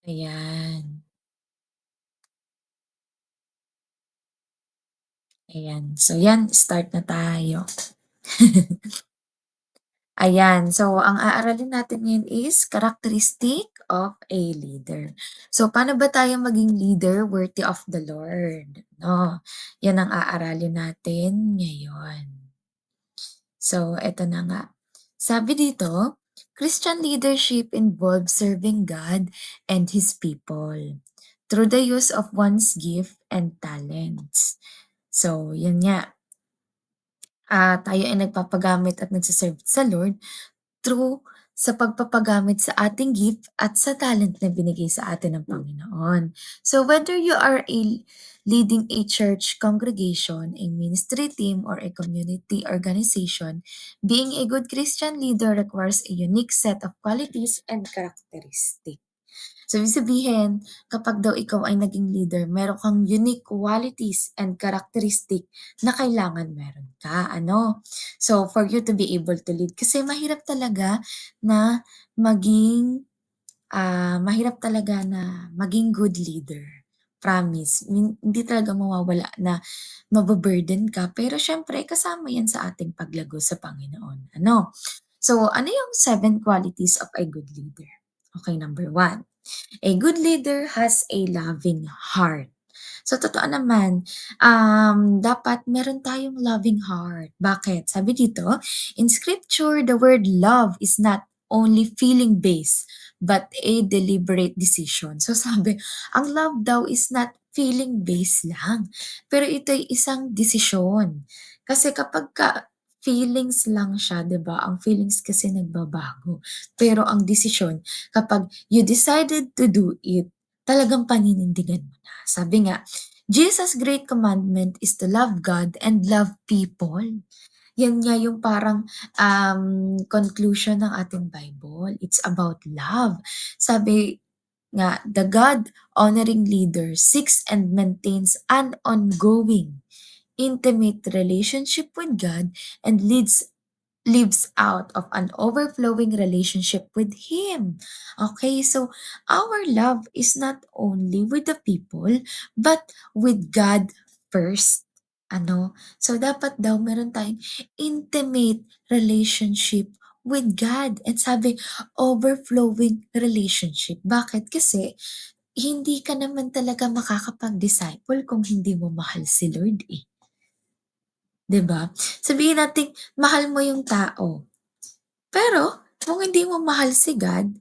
Ayan, ayan. So 'yan, start na tayo. Ayan, so ang aaralin natin ngayon is characteristic of a leader. So paano ba tayo maging leader worthy of the Lord, 'no? 'Yan ang aaralin natin ngayon. So eto na nga, sabi dito, Christian leadership involves serving God and His people through the use of one's gift and talents. So, yun nga, tayo ay nagpapagamit at nagse-serve sa Lord through sa pagpapagamit sa ating gift at sa talent na binigay sa atin ng Panginoon. So whether you are leading a church congregation, a ministry team, or a community organization, being a good Christian leader requires a unique set of qualities and characteristics. So, ibig sabihin, kapag daw ikaw ay naging leader, meron kang unique qualities and characteristic na kailangan meron ka, ano? So, for you to be able to lead, kasi mahirap talaga na mahirap talaga na maging good leader. Promise. Hindi talaga mawawala na mababurden ka, pero syempre kasama yan sa ating paglago sa Panginoon. Ano? So, ano yung 7 qualities of a good leader? Okay, number 1. A good leader has a loving heart. So totoo naman, dapat meron tayong loving heart. Bakit? Sabi dito, in scripture, the word love is not only feeling based, but a deliberate decision. So sabi, ang love daw is not feeling based lang, pero ito ay isang desisyon. Kasi kapag feelings lang siya, 'di ba? Ang feelings kasi nagbabago. Pero ang desisyon, kapag you decided to do it, talagang paninindigan mo na. Sabi nga, Jesus' great commandment is to love God and love people. Yan nga yung parang conclusion ng ating Bible. It's about love. Sabi nga, the God-honoring leader seeks and maintains an ongoing, intimate relationship with God and lives out of an overflowing relationship with Him. Okay, so our love is not only with the people, but with God first. Ano? So, dapat daw meron tayong intimate relationship with God. And sabi, overflowing relationship. Bakit? Kasi, hindi ka naman talaga makakapag-disciple kung hindi mo mahal si Lord eh. 'Di ba? Sabihin natin mahal mo yung tao, pero kung hindi mo mahal si God,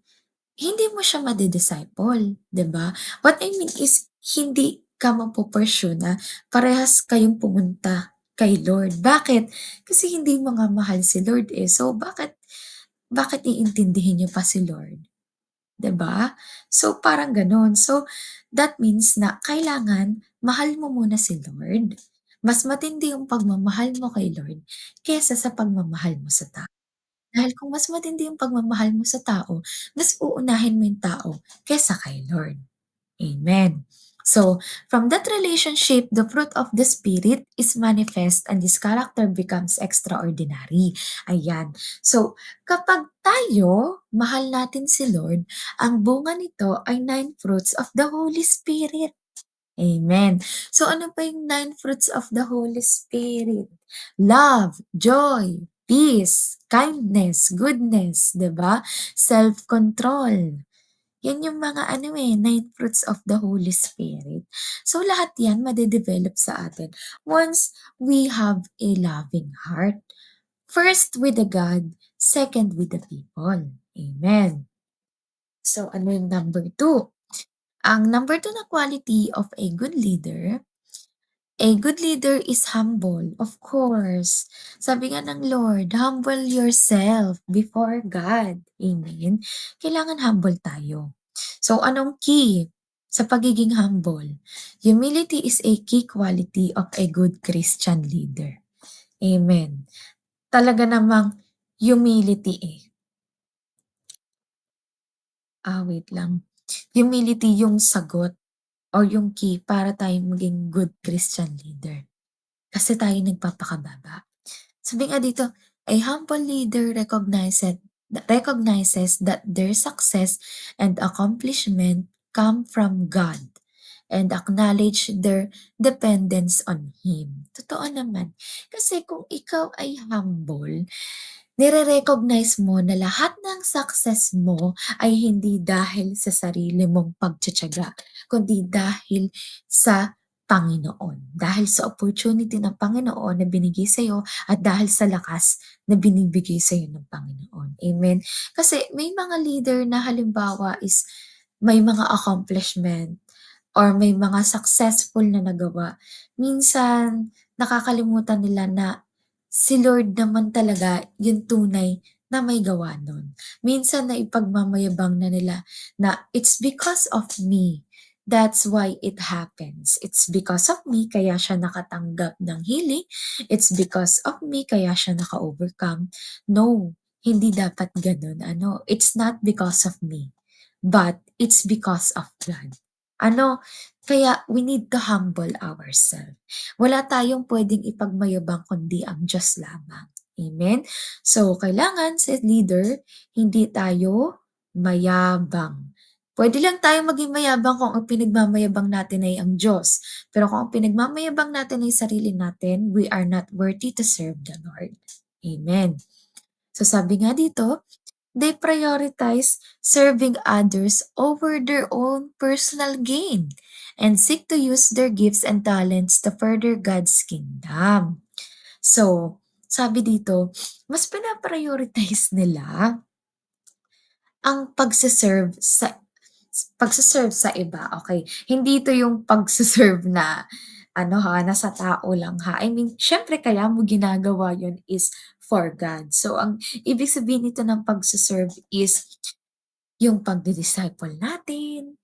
hindi mo siya madi-disciple, 'di ba? What I mean is hindi ka mapu-pursue na parehas kayong pumunta kay Lord. Bakit? Kasi hindi mo nga mahal si Lord, eh. So, bakit iintindihin niyo pa si Lord, 'di ba? So, parang gano'n. So, that means na kailangan mahal mo muna si Lord. Mas matindi yung pagmamahal mo kay Lord kaysa sa pagmamahal mo sa tao. Dahil kung mas matindi yung pagmamahal mo sa tao, mas uunahin mo yung tao kaysa kay Lord. Amen. So, from that relationship, the fruit of the Spirit is manifest and this character becomes extraordinary. Ayan. So, kapag tayo, mahal natin si Lord, ang bunga nito ay 9 fruits of the Holy Spirit. Amen. So ano pa yung 9 fruits of the Holy Spirit? Love, joy, peace, kindness, goodness, 'di ba? Self-control. Yan yung mga 9 fruits of the Holy Spirit. So lahat yan made-develop sa atin once we have a loving heart. First with the God, second with the people. Amen. So ano yung number 2? Ang number 2 na quality of a good leader is humble, of course. Sabi nga ng Lord, humble yourself before God. Amen. Kailangan humble tayo. So, anong key sa pagiging humble? Humility is a key quality of a good Christian leader. Amen. Talaga namang humility eh. Wait lang. Humility yung sagot or yung key para tayong maging good Christian leader. Kasi tayo nagpapakababa. Sabi nga dito, a humble leader recognizes that their success and accomplishment come from God and acknowledge their dependence on Him. Totoo naman. Kasi kung ikaw ay humble, nire-recognize mo na lahat ng success mo ay hindi dahil sa sarili mong pagtitiyaga, kundi dahil sa Panginoon. Dahil sa opportunity ng Panginoon na binigay sa'yo at dahil sa lakas na binibigay sa'yo ng Panginoon. Amen. Kasi may mga leader na halimbawa is may mga accomplishment or may mga successful na nagawa. Minsan nakakalimutan nila na si Lord naman talaga yung tunay na may gawa nun. Minsan naipagmamayabang na nila na it's because of me. That's why it happens. It's because of me kaya siya nakatanggap ng healing. It's because of me kaya siya naka-overcome. No, hindi dapat ganun. It's not because of me, but it's because of God. Kaya we need to humble ourselves. Wala tayong pwedeng ipagmayabang kundi ang Diyos lamang. Amen? So, kailangan sa leader, hindi tayo mayabang. Pwede lang tayo maging mayabang kung ang pinagmamayabang natin ay ang Diyos. Pero kung ang pinagmamayabang natin ay sarili natin, we are not worthy to serve the Lord. Amen. So sabi nga dito, they prioritize serving others over their own personal gain and seek to use their gifts and talents to further God's kingdom. So, sabi dito, mas pinaprioritize nila ang pagse-serve sa iba, okay. Hindi ito yung pagse-serve na nasa tao lang ha. I mean, siyempre kaya mo ginagawa yun is for God. So, ang ibig sabihin nito ng pagse-serve is yung pagdi-disciple natin,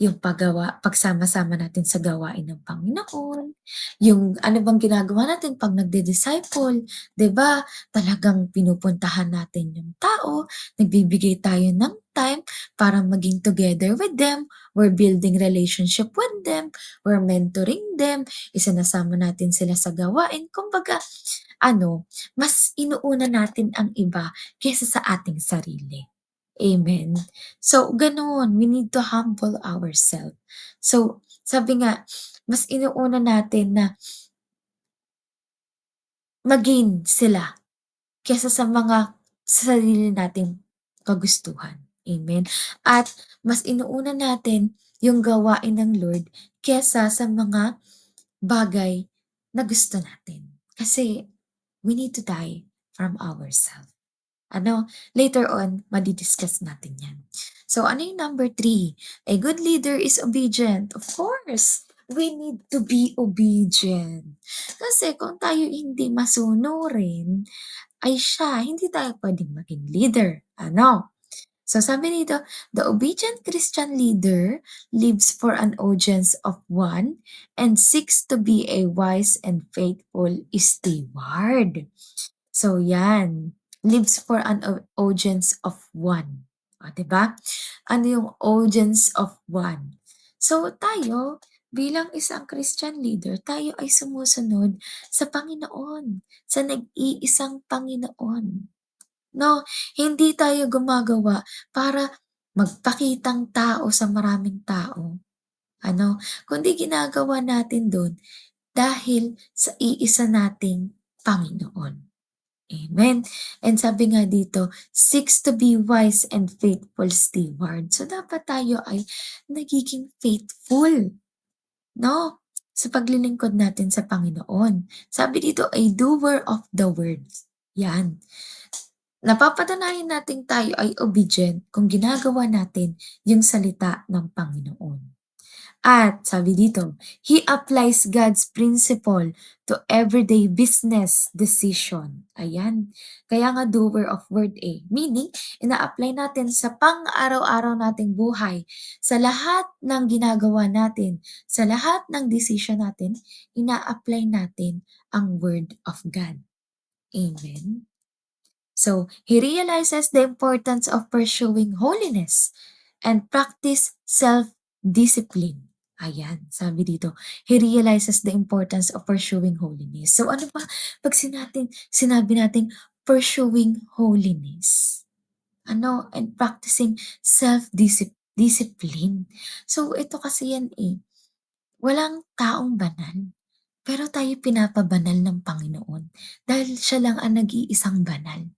yung pagsama-sama natin sa gawain ng Panginoon, yung ano bang ginagawa natin 'pag nagdi-disciple, 'di ba? Talagang pinupuntahan natin yung tao, nagbibigay tayo ng time para maging together with them, we're building relationship with them, we're mentoring them, isinasama natin sila sa gawain. Kumbaga mas inuuna natin ang iba kaysa sa ating sarili. Amen. So, gano'n, we need to humble ourselves. So, sabi nga, mas inuuna natin na mag-gain sila kaysa sa mga sarili nating kagustuhan. Amen. At mas inuuna natin yung gawain ng Lord kaysa sa mga bagay na gusto natin. Kasi we need to die from ourselves. Later on, madi-discuss natin yan. So, ano yung number 3? A good leader is obedient. Of course, we need to be obedient. Kasi kung tayo hindi masunurin, ay siya, hindi tayo pwedeng maging leader. So sabi dito, the obedient Christian leader lives for an audience of one and seeks to be a wise and faithful steward. So yan, lives for an audience of one. O, 'di ba? Ano yung audience of one? So tayo, bilang isang Christian leader, tayo ay sumusunod sa Panginoon, sa nag-iisang Panginoon. No, hindi tayo gumagawa para magpakitang tao sa maraming tao. Kundi ginagawa natin dun dahil sa iisa nating Panginoon. Amen. And sabi nga dito, seeks to be wise and faithful steward. So dapat tayo ay nagiging faithful, no? Sa paglilingkod natin sa Panginoon. Sabi dito, a doer of the words. Yan. Napapatunayan natin tayo ay obedient kung ginagawa natin yung salita ng Panginoon. At sabi dito, he applies God's principle to everyday business decision. Ayan. Kaya nga doer of word Meaning, ina-apply natin sa pang-araw-araw nating buhay. Sa lahat ng ginagawa natin, sa lahat ng decision natin, ina-apply natin ang word of God. Amen. So, he realizes the importance of pursuing holiness and practice self-discipline. Ayan, sabi dito, he realizes the importance of pursuing holiness. So ano ba pag sinabi natin pursuing holiness? And practicing self-discipline. discipline. So, ito kasi yan, eh, walang taong banal, pero tayo pinapabanal ng Panginoon dahil siya lang ang nag-iisang banal.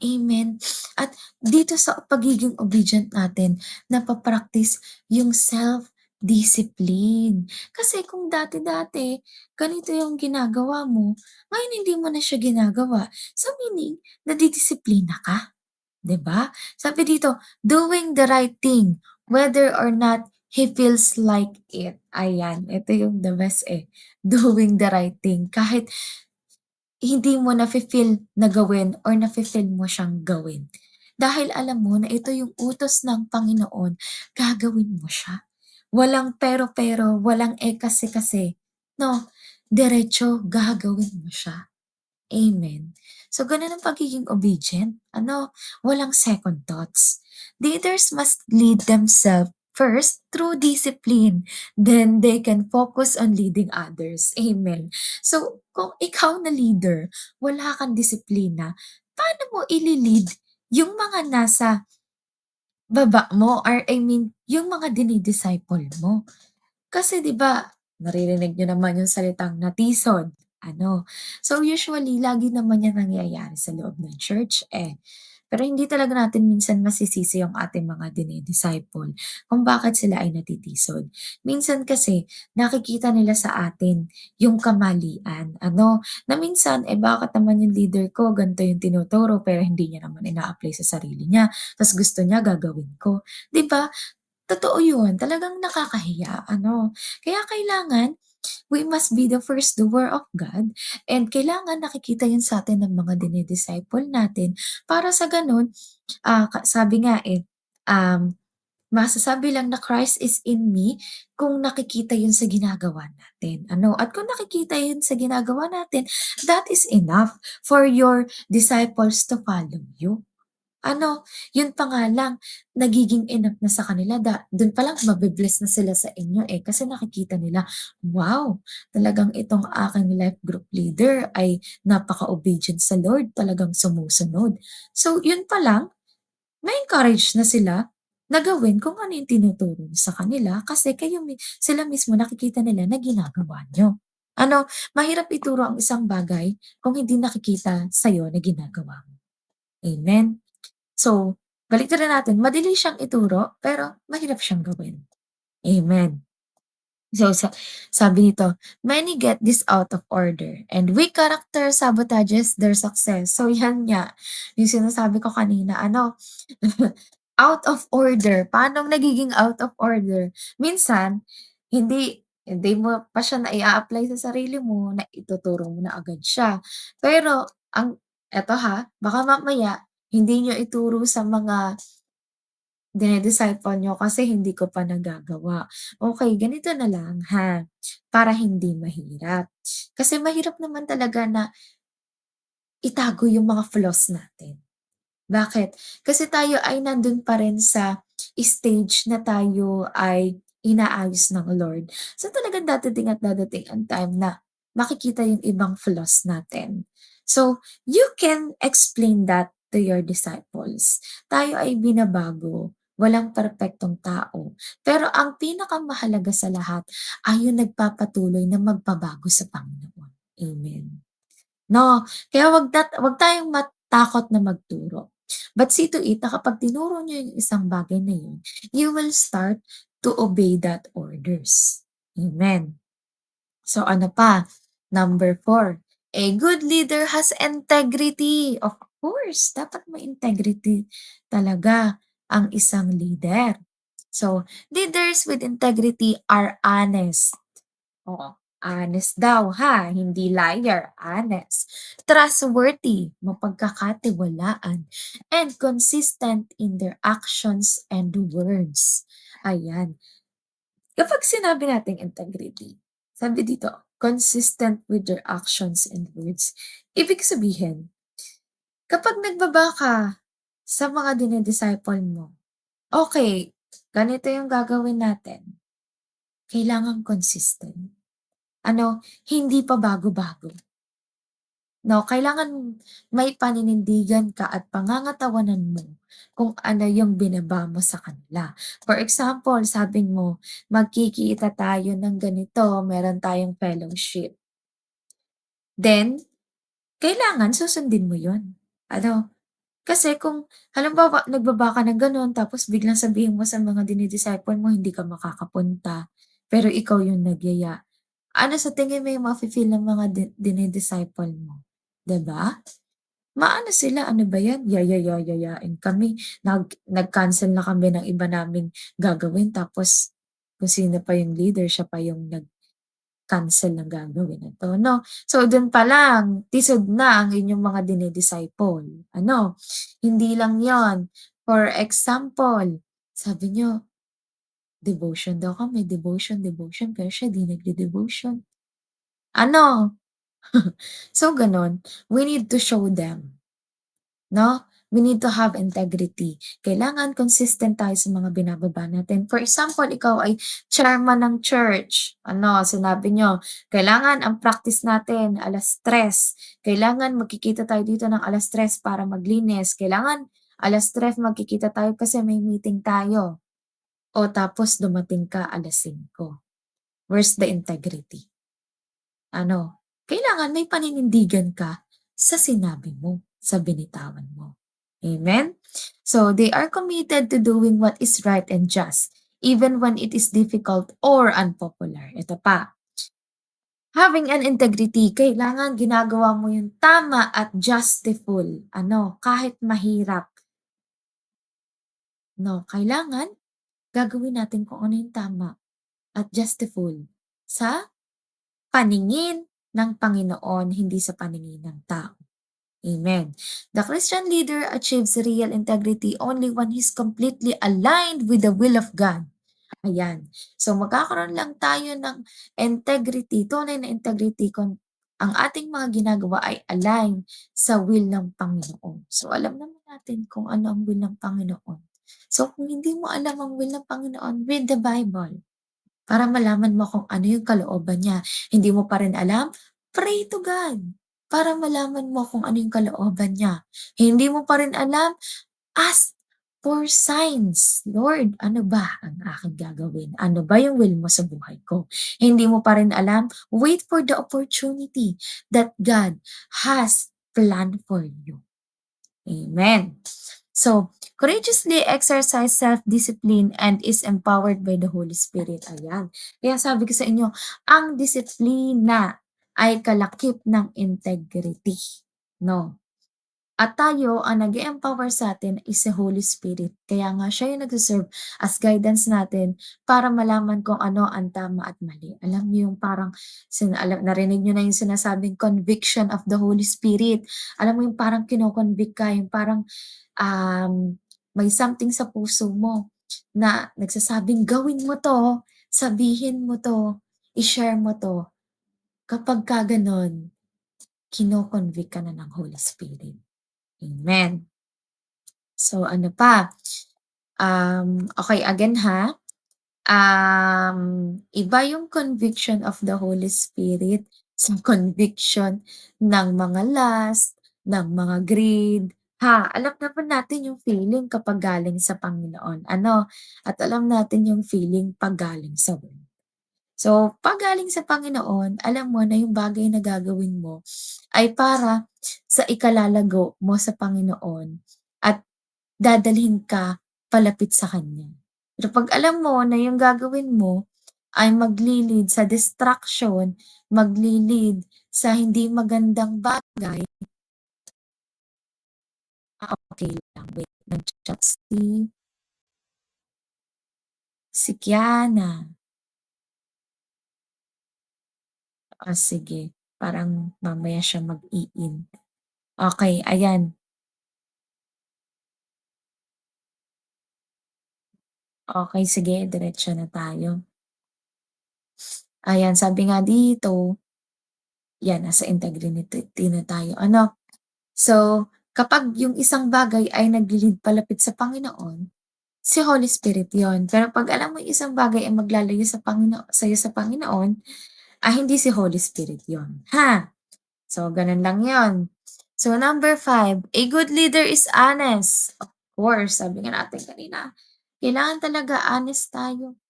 Amen. At dito sa pagiging obedient natin napa-practice yung self-discipline. Kasi kung dati-dati ganito yung ginagawa mo, ngayon hindi mo na siya ginagawa. So meaning, nadidisiplina ka, 'di ba? Sabi dito, doing the right thing whether or not he feels like it. Ayan, ito yung the best eh. Doing the right thing kahit hindi mo nafi-feel na gawin or nafi-feel mo siyang gawin. Dahil alam mo na ito yung utos ng Panginoon, gagawin mo siya. Walang pero-pero, walang kasi-kasi, 'no, diretso gagawin mo siya. Amen. So, gano'n ang pagiging obedient. Ano, walang second thoughts. Leaders must lead themselves first through discipline. Then they can focus on leading others. Amen. So, kung ikaw na leader, wala kang disiplina, paano mo ililid yung mga nasa baba mo or I mean, yung mga dinidisciple mo? Kasi 'di ba, naririnig niyo naman yung salitang natisod, ano. So usually lagi naman yan nangyayari sa loob ng church, eh. Pero hindi talaga natin minsan masisisi yung ating mga dini-disciple kung bakit sila ay natitisod. Minsan kasi nakikita nila sa atin yung kamalian, ano, na minsan, eh, bakit naman yung leader ko ganito yung tinuturo pero hindi niya naman ina-apply sa sarili niya, ta's gusto niya gagawin ko, 'di ba? Totoo yun, talagang nakakahiya ano. Kaya kailangan we must be the first doer of God and kailangan nakikita yun sa'tin ng mga dini-disciple natin para sa gano'n, sabi nga, eh, um, masasabi lang na Christ is in me kung nakikita yun sa ginagawa natin, ano. At kung nakikita yun sa ginagawa natin, that is enough for your disciples to follow you. Ano, yun pa nga lang nagiging enough na sa kanila dun pa lang na sila sa inyo, eh, kasi nakikita nila, "Wow, talagang itong aking life group leader ay napaka-obedient sa Lord, talagang sumusunod." So yun pa lang, ma-encourage na sila na gawin kung ano yung tinuturo niyo sa kanila kasi sila mismo nakikita nila na ginagawa niyo. Ano, mahirap ituro ang isang bagay kung hindi nakikita sa'yo na ginagawa mo. Amen. So, baliktarin natin, madali siyang ituro, pero mahirap siyang gawin. Amen. So, sabi nito, "Many get this out of order and weak character sabotages their success." So, yan nga, yung sinasabi ko kanina, ano, out of order. Paano nagiging out of order? Minsan, hindi mo pa siya apply sa sarili mo, na ituturo mo na agad siya. Pero eto ha, baka mamaya hindi niyo ituro sa mga dine-disciple niyo kasi hindi ko pa nagagawa. Okey, ganito na lang ha, para hindi mahirap. Kasi mahirap naman talaga na itago yung mga flaws natin. Bakit? Kasi tayo ay nandun pa rin sa stage na tayo ay inaayos ng Lord. So, talagang dadating at dadating ang time na makikita yung ibang flaws natin. So, you can explain that to your disciples. Tayo ay binabago, walang perpektong tao. Pero ang pinakamahalaga sa lahat ay yung nagpapatuloy na magpabago sa Panginoon. Amen. 'No? Kaya wag tayong matakot na magturo. But see to it na kapag tinuro niyo yung isang bagay na yun, you will start to obey that orders. Amen. So ano pa? Number 4, a good leader has integrity. Of course, dapat may integrity talaga ang isang leader. So, leaders with integrity are honest. Oo, honest daw ha, hindi liar, honest. Trustworthy, mapagkakatiwalaan, and consistent in their actions and words. Ayan. Kapag sinabi nating integrity, sabi dito, consistent with their actions and words. Ibig sabihin, kapag nagbaba ka sa mga dinidisciple mo, okay, ganito yung gagawin natin. Kailangan consistent. Ano, hindi pa bago-bago. 'No, kailangan may paninindigan ka at pangangatawanan mo kung ano yung binaba mo sa kanila. For example, sabi mo, "Magkikita tayo ng ganito, meron tayong fellowship." Then, kailangan susundin mo yun. Ano, kasi kung halimbawa nagbaba ka ng gano'n tapos biglang sabihin mo sa mga dini-disciple mo hindi ka makakapunta, pero ikaw yung nagyaya, ano sa tingin mo yung mafe-feel ng mga dini-disciple mo, 'di ba? Maano sila, "Ano ba 'yan, yayayain kami, nag-cancel na kami ng iba naming gagawin tapos kung sino pa yung leader siya pa yung nag-cancel ng gagawin na 'to," 'no? So dun pa lang, tisod na ang inyong mga dini-disciple, ano? Hindi lang yon, for example, sabi niyo, devotion daw kami, devotion, pero siya 'di nagde-devotion. Ano? So gano'n, we need to show them. 'No? We need to have integrity. Kailangan consistent tayo sa mga binababa natin. For example, ikaw ay chairman ng church. Ano, sinabi niyo, kailangan ang practice natin 3:00. Kailangan magkikita tayo dito ng 3:00 para maglinis. Kailangan 3:00 magkikita tayo kasi may meeting tayo. O tapos dumating ka 5:00. Where's the integrity? Ano, kailangan may paninindigan ka sa sinabi mo, sa binitawan mo. Amen? So, they are committed to doing what is right and just, even when it is difficult or unpopular. Ito pa, having an integrity, kailangan ginagawa mo yung tama at justful. Ano, kahit mahirap. No, kailangan gagawin natin kung ano yung tama at justful sa paningin ng Panginoon, hindi sa paningin ng tao. Amen. The Christian leader achieves real integrity only when he's completely aligned with the will of God. Ayan. So magkakaroon lang tayo ng integrity, tunay na integrity kung ang ating mga ginagawa ay align sa will ng Panginoon. So alam naman natin kung ano ang will ng Panginoon. So kung hindi mo alam ang will ng Panginoon, read the Bible. Para malaman mo kung ano yung kalooban niya. Hindi mo pa rin alam, pray to God. Para malaman mo kung ano yung kalooban niya. Hindi mo pa rin alam, ask for signs. Lord, ano ba ang aking gagawin? Ano ba yung will mo sa buhay ko? Hindi mo pa rin alam, wait for the opportunity that God has planned for you. Amen. So, courageously exercise self-discipline and is empowered by the Holy Spirit. Ayan. Kaya sabi ko sa inyo, ang disiplina ay kalakip ng integrity. No? At tayo, ang nag empower sa atin is the Holy Spirit. Kaya nga siya yung nagsiserve as guidance natin para malaman kung ano ang tama at mali. Alam niyo yung parang, narinig niyo na yung sinasabing conviction of the Holy Spirit. Alam mo yung parang kinoconvict ka, yung parang may something sa puso mo na nagsasabing, gawin mo to, sabihin mo to, i-share mo to. Kapag ka ganon, kino-convict ka na ng Holy Spirit. Amen. So ano pa, okey again ha, iba yung conviction of the Holy Spirit sa conviction ng mga lust, ng mga greed, ha. Alam naman natin yung feeling kapag galing sa Panginoon, ano, at alam natin yung feeling 'pag galing sa world. So, 'pag galing sa Panginoon, alam mo na yung bagay na gagawin mo ay para sa ikalalago mo sa Panginoon at dadalhin ka palapit sa Kanya. Pero 'pag alam mo na yung gagawin mo ay magli sa distraction, magli sa hindi magandang bagay, okey lang. Wait, nag-chat si Kiana. Sige, parang mamaya siya mag-i-in. Okey, ayan. Okey, sige, diretso na tayo. Ayan, sabi nga dito, 'yan, nasa integrity na tayo, ano. So, kapag yung isang bagay ay nagle-lead palapit sa Panginoon, si Holy Spirit 'yon. Pero 'pag alam mo yung isang bagay ay maglalayo sa'yo sa Panginoon, hindi si Holy Spirit 'yon, ha. So, ganun lang yon. So, number 5, a good leader is honest. Of course, sabi nga natin kanina, kailangan talaga honest tayo.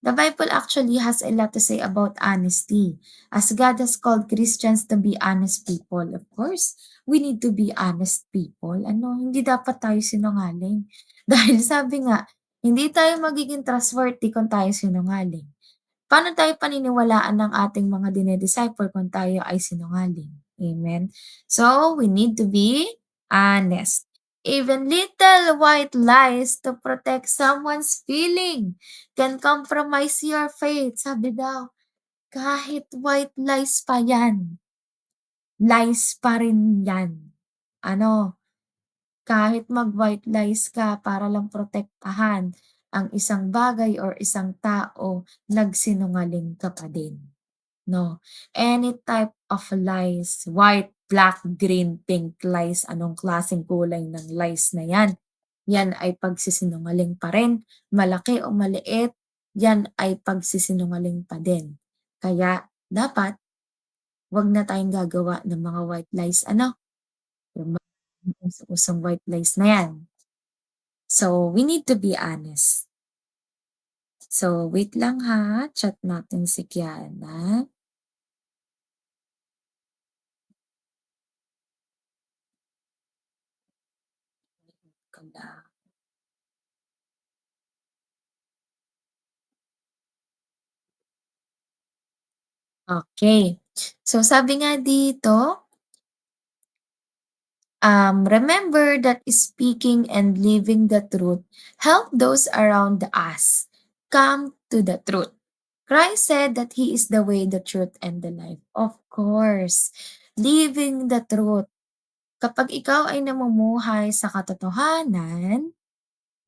The Bible actually has a lot to say about honesty, as God has called Christians to be honest people. Of course, we need to be honest people. Ano, hindi dapat tayo sinungaling. Dahil sabi nga, hindi tayo magiging trustworthy kung tayo sinungaling. Paano tayo paniniwalaan ng ating mga dine-disciple kung tayo ay sinungaling? Amen? So, we need to be honest. Even little white lies to protect someone's feeling can compromise your faith. Sabi daw, kahit white lies pa yan, lies pa rin yan. Ano, kahit mag-white lies ka para lang protektahan ang isang bagay or isang tao, nagsinungaling ka pa din. No, any type of lies, white, black, green, pink lies, anong klaseng kulay ng lies na yan, yan ay pagsisinungaling pa rin. Malaki o maliit, yan ay pagsisinungaling pa din. Kaya dapat 'wag na tayong gagawa ng mga white lies ano, yung mga usong white lies na yan. So, we need to be honest. So, wait lang ha, chat natin si Kiana. Wait. Okay. So sabi nga dito, remember that speaking and living the truth help those around us come to the truth. Christ said that He is the way, the truth, and the life. Of course, living the truth. Kapag ikaw ay namumuhay sa katotohanan,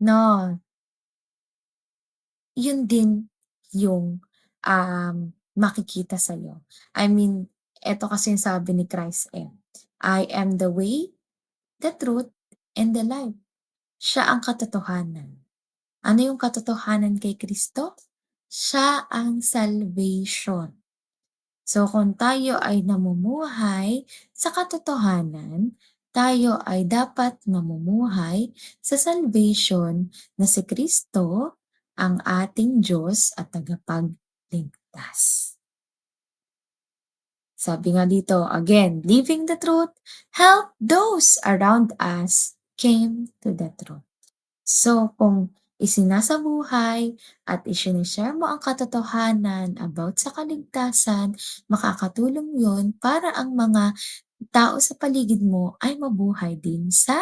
no, yun din yung, makikita sa'yo. I mean, eto kasi yung sabi ni Christ, eh, "I am the way, the truth, and the life." Siya ang katotohanan. Ano yung katotohanan kay Kristo? Siya ang salvation. So kung tayo ay namumuhay sa katotohanan, tayo ay dapat mamumuhay sa salvation na si Kristo ang ating Diyos at tagapagligtas. Sabi nga dito, again, living the truth, help those around us came to the truth. So, kung isinasabuhay at isinishare mo ang katotohanan about sa kaligtasan, makakatulong yon para ang mga tao sa paligid mo ay mabuhay din sa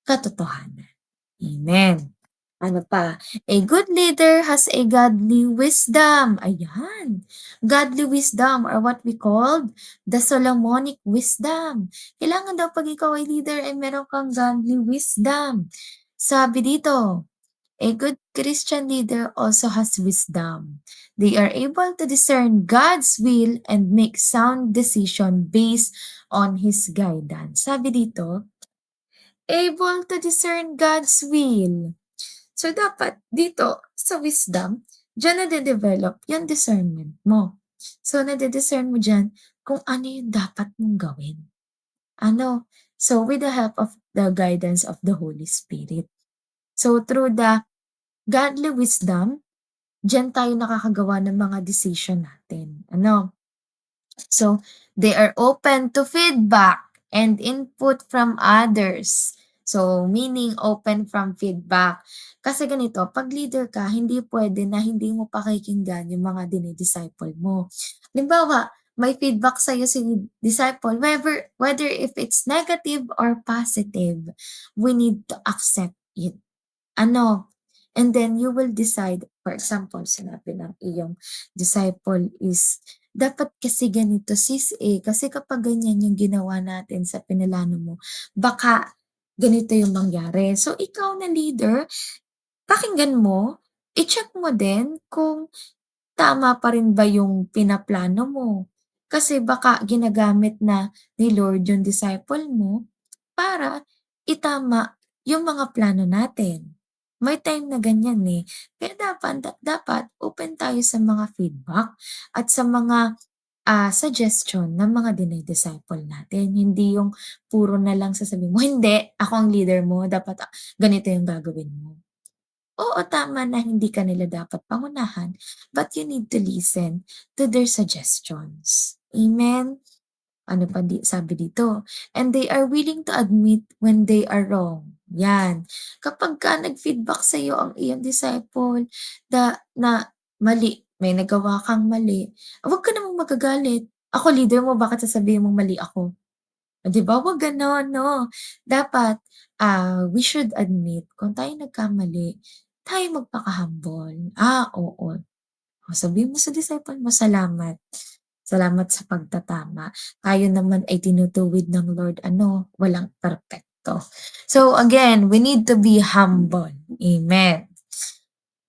katotohanan. Amen. Ano pa? A good leader has a godly wisdom. Ayan. Godly wisdom or what we called the Solomonic wisdom. Kailangan daw pag ikaw ay leader ay meron kang godly wisdom. Sabi dito, a good Christian leader also has wisdom. They are able to discern God's will and make sound decision based on His guidance. Sabi dito, able to discern God's will. So, dapat dito sa wisdom, diyan nade-develop yung discernment mo. So, nade-discern mo diyan kung ano yung dapat mong gawin. Ano? So, with the help of the guidance of the Holy Spirit. So, through the godly wisdom, diyan tayo nakakagawa ng mga decision natin. Ano? So, they are open to feedback and input from others. So, meaning open from feedback. Kasi ganito, 'pag leader ka, hindi puwede na hindi mo pakikinggan yung mga dini-disciple mo. Halimbawa, may feedback sa'yo si disciple, whether if it's negative or positive, we need to accept it. Ano, and then you will decide, for example, sinabi ng iyong disciple is, "Dapat kasi ganito sis, eh, kasi kapag ganyan yung ginawa natin sa pinalano mo, baka ganito yung mangyari." So, ikaw na leader, pakinggan mo, i-check mo din kung tama pa rin ba yung pinaplano mo. Kasi baka ginagamit na ni Lord yung disciple mo para itama yung mga plano natin. May time na ganyan, eh. Kaya dapat open tayo sa mga feedback at sa mga suggestion ng mga dine-disciple natin. Hindi yung puro na lang sasabihin mo, "Hindi, ako ang leader mo, dapat, ganito yung gagawin mo." Oo, tama na hindi ka nila dapat pangunahan, but you need to listen to their suggestions. Amen? Ano pa sabi dito, "And they are willing to admit when they are wrong." 'Yan. Kapagka nag-feedback sa'yo ang iyong disciple na mali, may nagawa kang mali, huwag ka namang magagalit. Ako leader mo, bakit sasabihin mong mali ako? Oh, 'di ba, 'wag gano'n 'no. Dapat, we should admit kung tayo nagkamali, tayo magpaka-humble. Oo. O sabihin mo sa disciple mo, "Salamat. Salamat sa pagtatama. Tayo naman ay tinutuwid ng Lord ano, walang perpekto." So again, we need to be humble. Amen.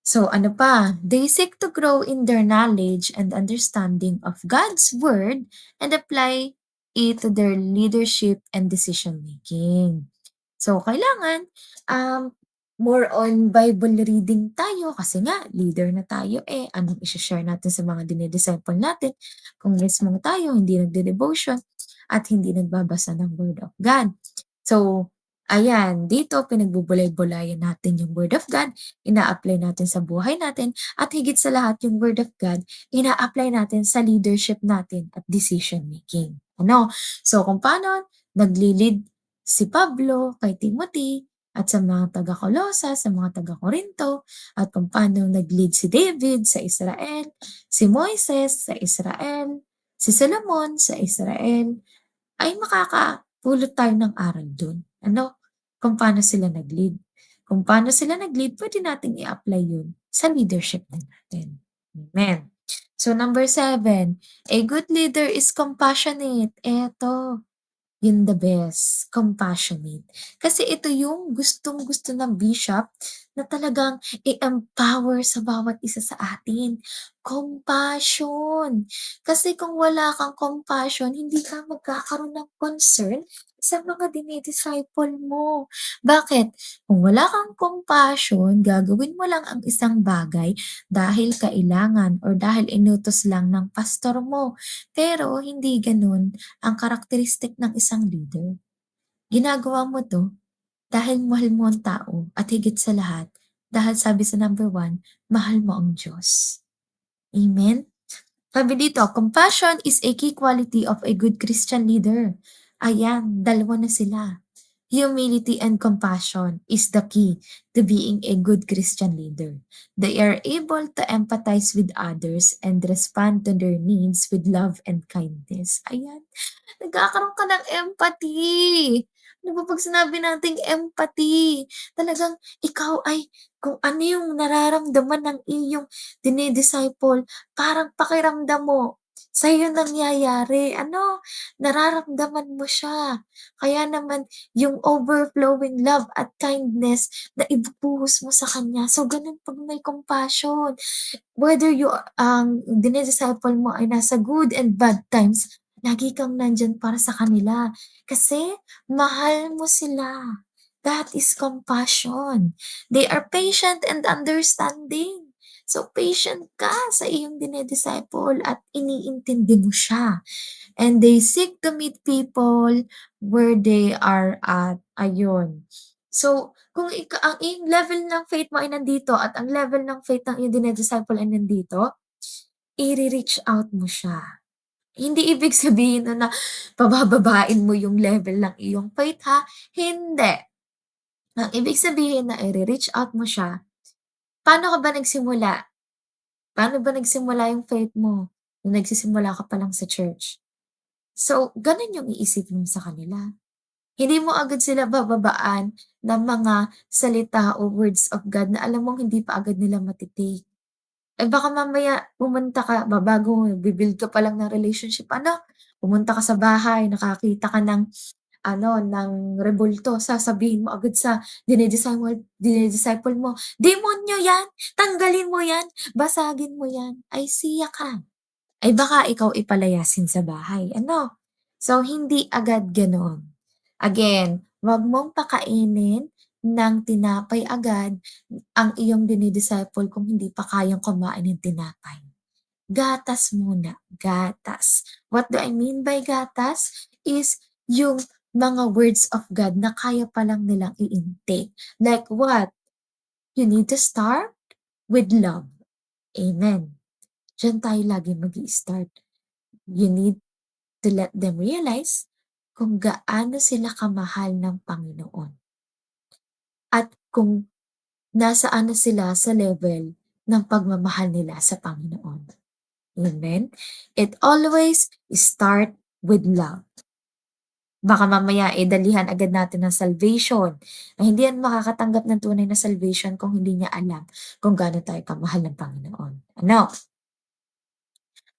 So ano pa, they seek to grow in their knowledge and understanding of God's word and apply it to their leadership and decision making. So kailangan um, more on Bible reading tayo kasi nga leader na tayo eh. Anong i-share natin sa mga dinidisciple natin kung mismo tayo hindi nagde-devotion at hindi nagbabasa ng Word of God. So, ayan, dito pinagbubulay-bulayan natin yung Word of God, ina-apply natin sa buhay natin, at higit sa lahat yung Word of God, ina-apply natin sa leadership natin at decision making. Ano? So, kung paano nagli-lead si Pablo kay Timothy at sa mga taga-Kolosas, sa mga taga-Korinto, at kung paano nag-lead si David sa Israel, si Moises sa Israel, si Solomon sa Israel, ay makakapulot tayo ng aral dun. Ano? Kung paano sila nag-lead. Kung paano sila nag-lead, pwede nating i-apply yun sa leadership din natin. Amen. So number 7, a good leader is compassionate. Eto, yun the best, compassionate. Kasi ito yung gustong-gusto ng bishop na talagang i-empower sa bawat isa sa atin. Compassion. Kasi kung wala kang compassion, hindi ka magkakaroon ng concern sa mga dinidisciple mo. Bakit? Kung wala kang compassion, gagawin mo lang ang isang bagay dahil kailangan or dahil inutos lang ng pastor mo. Pero hindi ganun ang karakteristik ng isang leader. Ginagawa mo 'to dahil mahal mo ang tao at higit sa lahat, dahil sabi sa number 1, mahal mo ang Diyos. Amen? Sabi dito, compassion is a key quality of a good Christian leader. Ayan, dalawa na sila. Humility and compassion is the key to being a good Christian leader. They are able to empathize with others and respond to their needs with love and kindness. Ayan, nagkakaroon ka ng empathy. Ano ba 'pag sinabi nating empathy, talagang ikaw ay kung ano yung nararamdaman ng iyong dine-disciple, parang pakiramdam mo sa'yo nangyayari. Ano, nararamdaman mo siya. Kaya naman yung overflowing love at kindness na ibubuhos mo sa kanya. So, ganun 'pag may compassion. Whether ang dine-disciple mo ay nasa good and bad times, lagi kang nandiyan para sa kanila. Kasi mahal mo sila. That is compassion. They are patient and understanding. So, patient ka sa iyong dine-disciple at iniintindi mo siya. And they seek to meet people where they are at. Ayun. So, kung ang iyong level ng faith mo ay nandito at ang level ng faith ng iyong dine-disciple ay nandito, i-re-reach out mo siya. Hindi ibig sabihin nun na pabababain mo yung level ng iyong faith ha, hindi. Ang ibig sabihin na i-re-reach out mo siya, paano ka ba nagsimula? Paano ba nagsimula yung faith mo? Nung nagsisimula ka pa lang sa church. So, ganun yung iisipin mo sa kanila. Hindi mo agad sila bababaan ng mga salita o words of God na alam mong hindi pa agad nila Eh, baka mamaya pumunta ka bago ka pa lang ng relationship ano, pumunta ka sa bahay, nakakita ka ng ano, ng rebulto, sasabihin mo agad sa dinidisciple mo, "Demonyo 'yan, tanggalin mo 'yan, basagin mo 'yan." Ay siya ka. Ay baka ikaw ipalayasin sa bahay, ano? So, hindi agad ganoon. Again, 'wag mong pakainin ng tinapay agad ang iyong dinidisciple kung hindi pa kayang kumain ng tinapay. gatas muna, gatas. What do I mean by gatas? Is yung mga words of God na kaya pa lang nilang i-intake. Like what? You need to start with love. Amen. Diyan tayo lagi mag start. You need to let them realize kung gaano sila kamahal ng Panginoon at kung nasaan na sila sa level ng pagmamahal nila sa Panginoon. Amen? It always start with love. Baka mamaya, dalihan agad natin ng salvation na hindi yan makakatanggap ng tunay na salvation kung hindi niya alam kung gaano tayo kamahal ng Panginoon. Ano?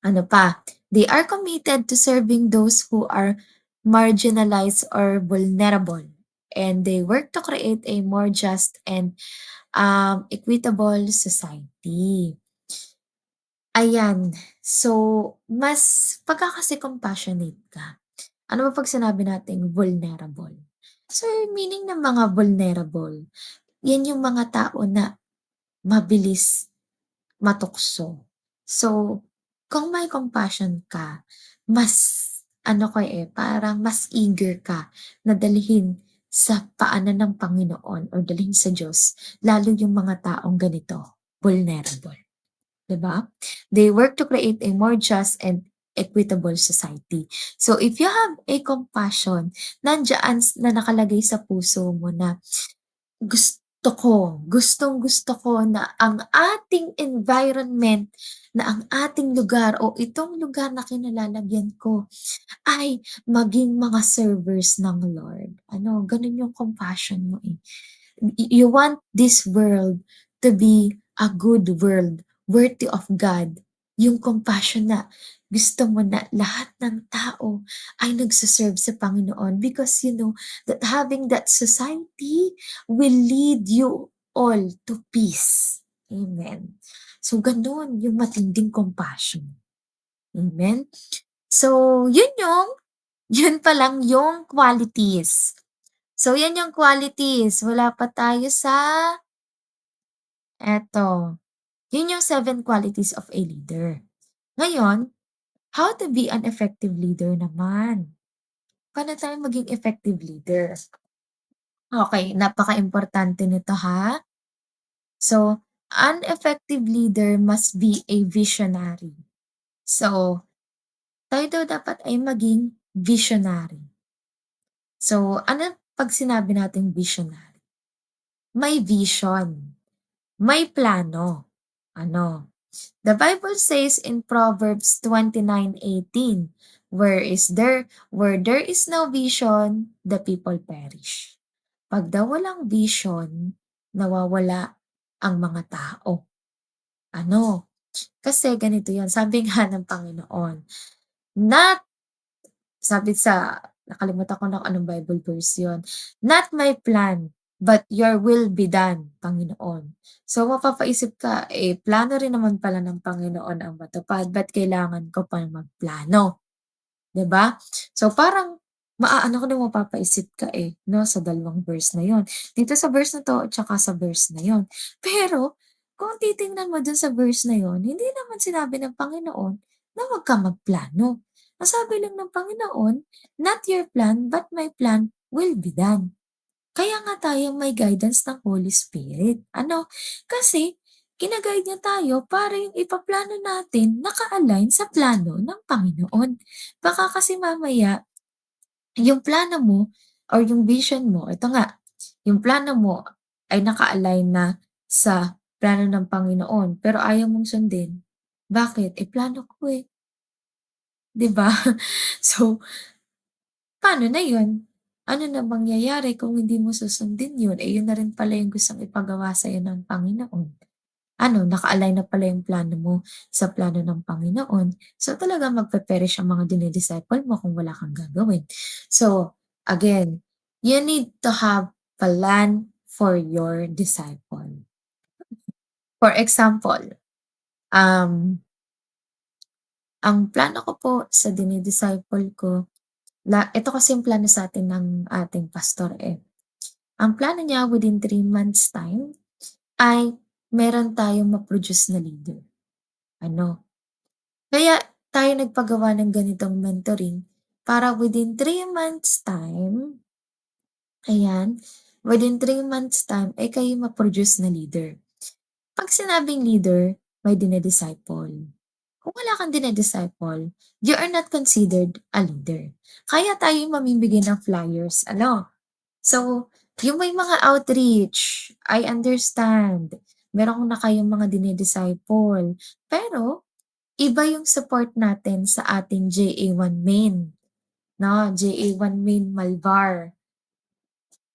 Ano pa? They are committed to serving those who are marginalized or vulnerable, and they work to create a more just and equitable society. Ayan. So, mas pagka kasi compassionate ka, ano ba 'pag sinabi nating vulnerable? So, yung meaning ng mga vulnerable, yan yung mga tao na mabilis matukso. So, kung may compassion ka, mas ano ka, parang mas eager ka na dalhin sa paanan ng Panginoon or dalhin sa Diyos, lalo yung mga taong ganito, vulnerable. 'Di ba? They work to create a more just and equitable society. So if you have a compassion, nandiyan na nakalagay sa puso mo na gustong-gusto ko na ang ating environment, na ang ating lugar o itong lugar na kinalalagyan ko ay maging mga servers ng Lord. Ano, ganun yung compassion mo, eh. You want this world to be a good world, worthy of God. Yung compassion na gusto mo na lahat ng tao ay nagse-serve sa Panginoon because you know that having that society will lead you all to peace. Amen. So, gano'n yung matinding compassion. Amen. So, yun pa lang yung qualities. So, yan yung qualities. Wala pa tayo sa eto. Yun yung 7 qualities of a leader. Ngayon, how to be an effective leader naman? Paano tayo maging effective leader? Okay, napaka-importante nito ha. So, an effective leader must be a visionary. So, tayo daw dapat ay maging visionary. So, ano 'pag sinabi nating visionary? May vision, may plano. Ano? The Bible says in Proverbs 29:18, where there is no vision, the people perish. 'Pag daw walang vision, nawawala ang mga tao. Ano? Kasi ganito 'yan, sabi nga ng Panginoon, not sabi sa nakalimutan ko na anong Bible verse yun, "Not my plan, but your will be done, Panginoon." So, mapapaisip ka, plano rin naman pala ng Panginoon ang matupad, ba't kailangan ko pa magplano, 'di ba? So, parang maaano ka na mapapaisip ka, 'no, sa dalawang verse na yun. Dito sa verse na 'to at saka sa verse na yun. Pero kung titingnan mo dun sa verse na yun, hindi naman sinabi ng Panginoon na huwag kang magplano. Ang sabi lang ng Panginoon, "Not your plan, but my plan will be done." Kaya nga tayo may guidance ng Holy Spirit. Ano? Kasi gina-guide niya tayo para yung ipaplano natin naka-align sa plano ng Panginoon. Baka kasi mamaya yung plano mo or yung vision mo, ito nga, yung plano mo ay naka-align na sa plano ng Panginoon pero ayaw mong sundin. Bakit? Plano ko, 'di ba? So, paano na yun? Ano na mangyayari kung hindi mo susundin yun? Yun na rin pala yung gustong ipagawa sa'yo ng Panginoon. Ano, naka-align na pala yung plano mo sa plano ng Panginoon. So, talagang magpe-perish ang mga dinidisciple mo kung wala kang gagawin. So, again, you need to have plan for your disciple. For example, um, ang plano ko po sa dinidisciple ko, ito kasi yung plano sa atin ng ating pastor, Ang plano niya within 3 months time ay meron tayong ma-produce na leader. Ano? Kaya tayo nagpagawa ng ganitong mentoring para within 3 months time, ayan, within 3 months time ay kayo ma-produce na leader. 'Pag sinabing leader, may dine-disciple. Kung wala kang dine-disciple, you are not considered a leader. Kaya tayo mamimigay ng flyers, ano. So, yung may mga outreach, I understand. Meron na kayong mga dine-disciple, pero iba yung support natin sa ating JA1 Main, 'no, JA1 Main Malvar.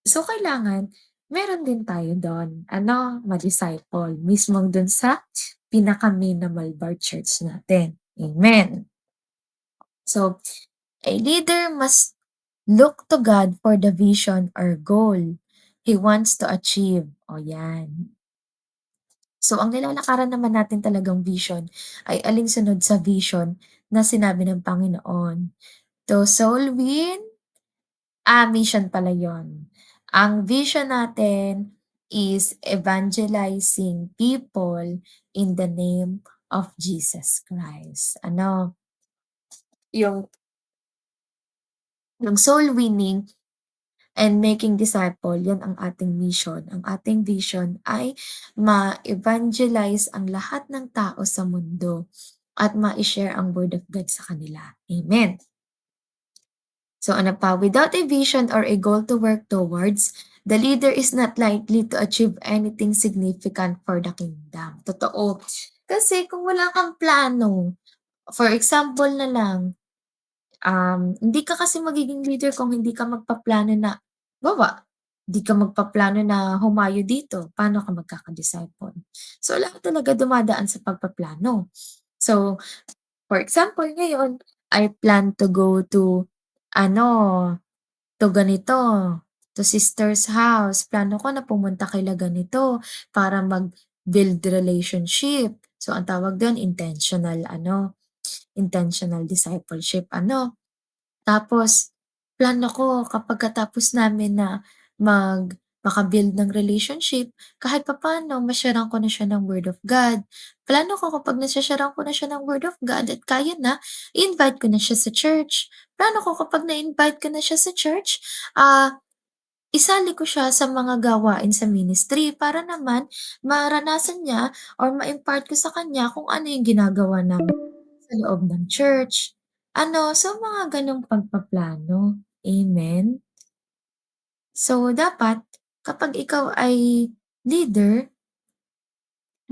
So, kailangan meron din tayo dun ano, ma-disciple mismo dun sa pinaka-main na Malvar Church natin, amen. So, a leader must look to God for the vision or goal he wants to achieve. O yan. So, ang nilalakaran naman natin talagang vision ay alinsunod sa vision na sinabi ng Panginoon. To soul win, mission pala yon. Ang vision natin is evangelizing people in the name of Jesus Christ. Ano, yung, yung soul winning and making disciple, yan ang ating mission. Ang ating vision ay ma-evangelize ang lahat ng tao sa mundo at ma-share ang word of God sa kanila. Amen. So ano pa, without a vision or a goal to work towards, the leader is not likely to achieve anything significant for the kingdom. Totoo. Kasi kung wala kang plano, for example na lang, hindi ka kasi magiging leader kung hindi ka magpaplano na bawa, hindi ka magpaplano na humayo dito, paano ka magkaka-disciple? So, lahat talaga dumadaan sa pagpaplano. So, for example ngayon, I plan to go to ano, to ganito, to sister's house. Plano ko na pumunta kila ganito para mag-build relationship. So, ang tawag dun intentional ano, intentional discipleship ano. Tapos plano ko kapagkatapos namin na maka-build ng relationship, kahit papaano ma-share-an ko na siya ng word of God. Plano ko kapag nasha-share-an ko na siya ng word of God at kaya na, i-invite ko na siya sa church. Plano ko kapag na-invite ko na siya sa church, isali ko siya sa mga gawain sa ministry para naman maranasan niya or ma-impart ko sa kanya kung ano yung ginagawa namin sa loob ng church. Ano, so mga gano'ng pagpaplano, amen? So, dapat kapag ikaw ay leader,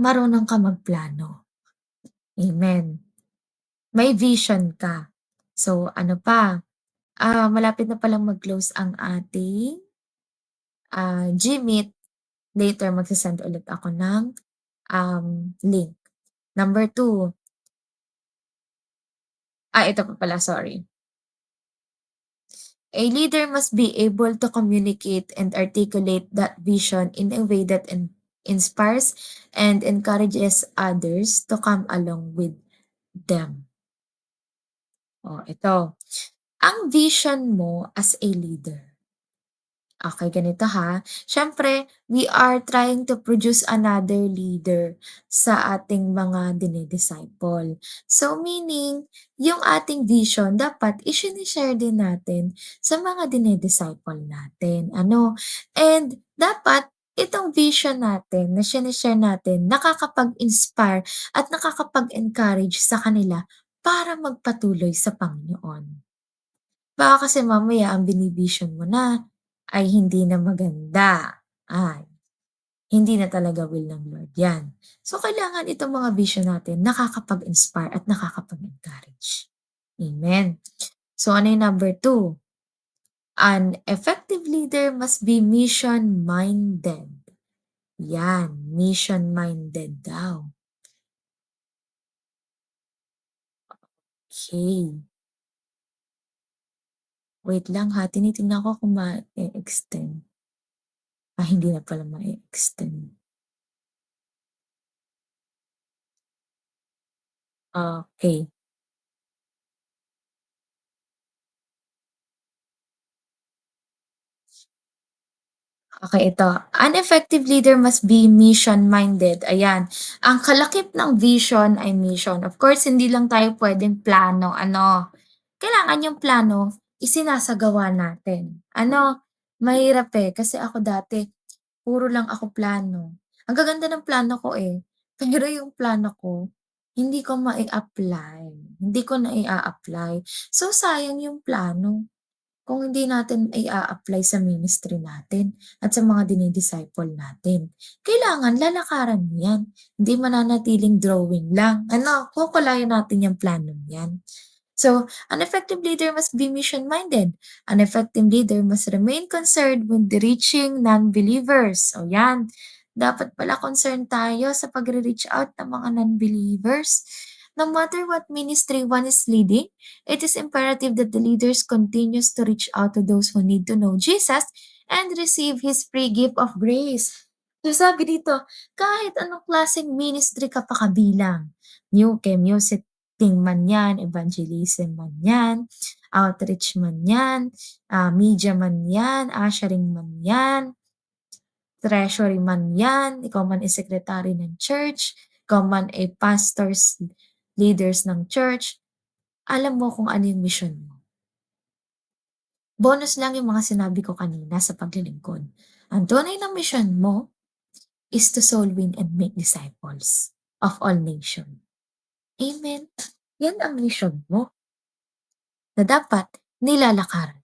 marunong ka magplano, amen. May vision ka. So, ano pa, malapit na palang mag-close ang ating, GMeet. Later magse ulit ako ng, link. Number 2, ito pa pala, sorry. A leader must be able to communicate and articulate that vision in a way that inspires and encourages others to come along with them. Ito. Ang vision mo as a leader. Okay, ganito ha. Siyempre, we are trying to produce another leader sa ating mga dine-disciple. So meaning, yung ating vision dapat share din natin sa mga dine-disciple natin. Ano? And dapat itong vision natin na share natin nakakapag-inspire at nakakapag-encourage sa kanila para magpatuloy sa Panginoon. Baka kasi mamaya ang bini-vision mo na ay hindi na maganda, ay hindi na talaga will ng Lord 'yan. So, kailangan itong mga vision natin nakakapag-inspire at nakakapag-encourage. Amen. So, ano yung number 2? An effective leader must be mission-minded. 'Yan, mission-minded daw. Okay. Wait lang ha, tinitingnan ko kung ma-e-extend. Hindi na pala ma-e-extend. Okay. Okay, ito. An effective leader must be mission-minded. Ayan. Ang kalakip ng vision ay mission. Of course, hindi lang tayo puwedeng plano ano, kailangan yung plano isinasagawa natin. Ano, mahirap, eh, kasi ako dati puro lang ako plano. Ang gaganda ng plano ko, eh, pero yung plano ko hindi ko mai-apply, hindi ko naia-apply. So, sayang yung plano. Kung hindi natin ia-apply sa ministry natin at sa mga dini-disciple natin. Kailangan lalakaran mo 'yan, hindi mananatiling drawing lang. Ano, kukulayan natin 'yang planong 'yan. So, an effective leader must be mission-minded. An effective leader must remain concerned with the reaching non-believers. O yan, dapat pala concerned tayo sa pagre-reach out ng mga non-believers. No matter what ministry one is leading, it is imperative that the leaders continues to reach out to those who need to know Jesus and receive His free gift of grace. So sabi dito, kahit anong klaseng ministry ka pa kabilang, music team man yan, evangelism man yan, outreach man yan, media man yan, ushering man yan, treasury man yan, ikaw man ay secretary ng church, ikaw man ay pastors, leaders ng church, alam mo kung ano yung mission mo. Bonus lang yung mga sinabi ko kanina sa paglilingkod. Ang tunay na mission mo is to soul win and make disciples of all nations. Amen. Yan ang mission mo na dapat nilalakaran.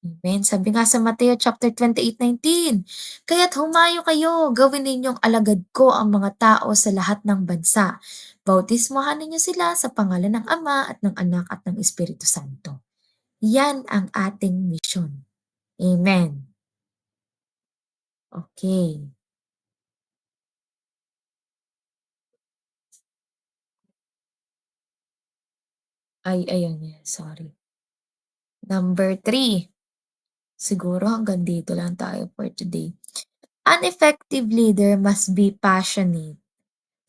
Amen. Sabi nga sa Mateo chapter 28:19, "Kaya't humayo kayo, gawin ninyong alagad ko ang mga tao sa lahat ng bansa. Bautismohan ninyo sila sa pangalan ng Ama at ng Anak at ng Espiritu Santo." Yan ang ating mission. Amen. Okay. Ay, ayan yan, sorry. Number 3, siguro hanggang dito lang tayo for today. An effective leader must be passionate.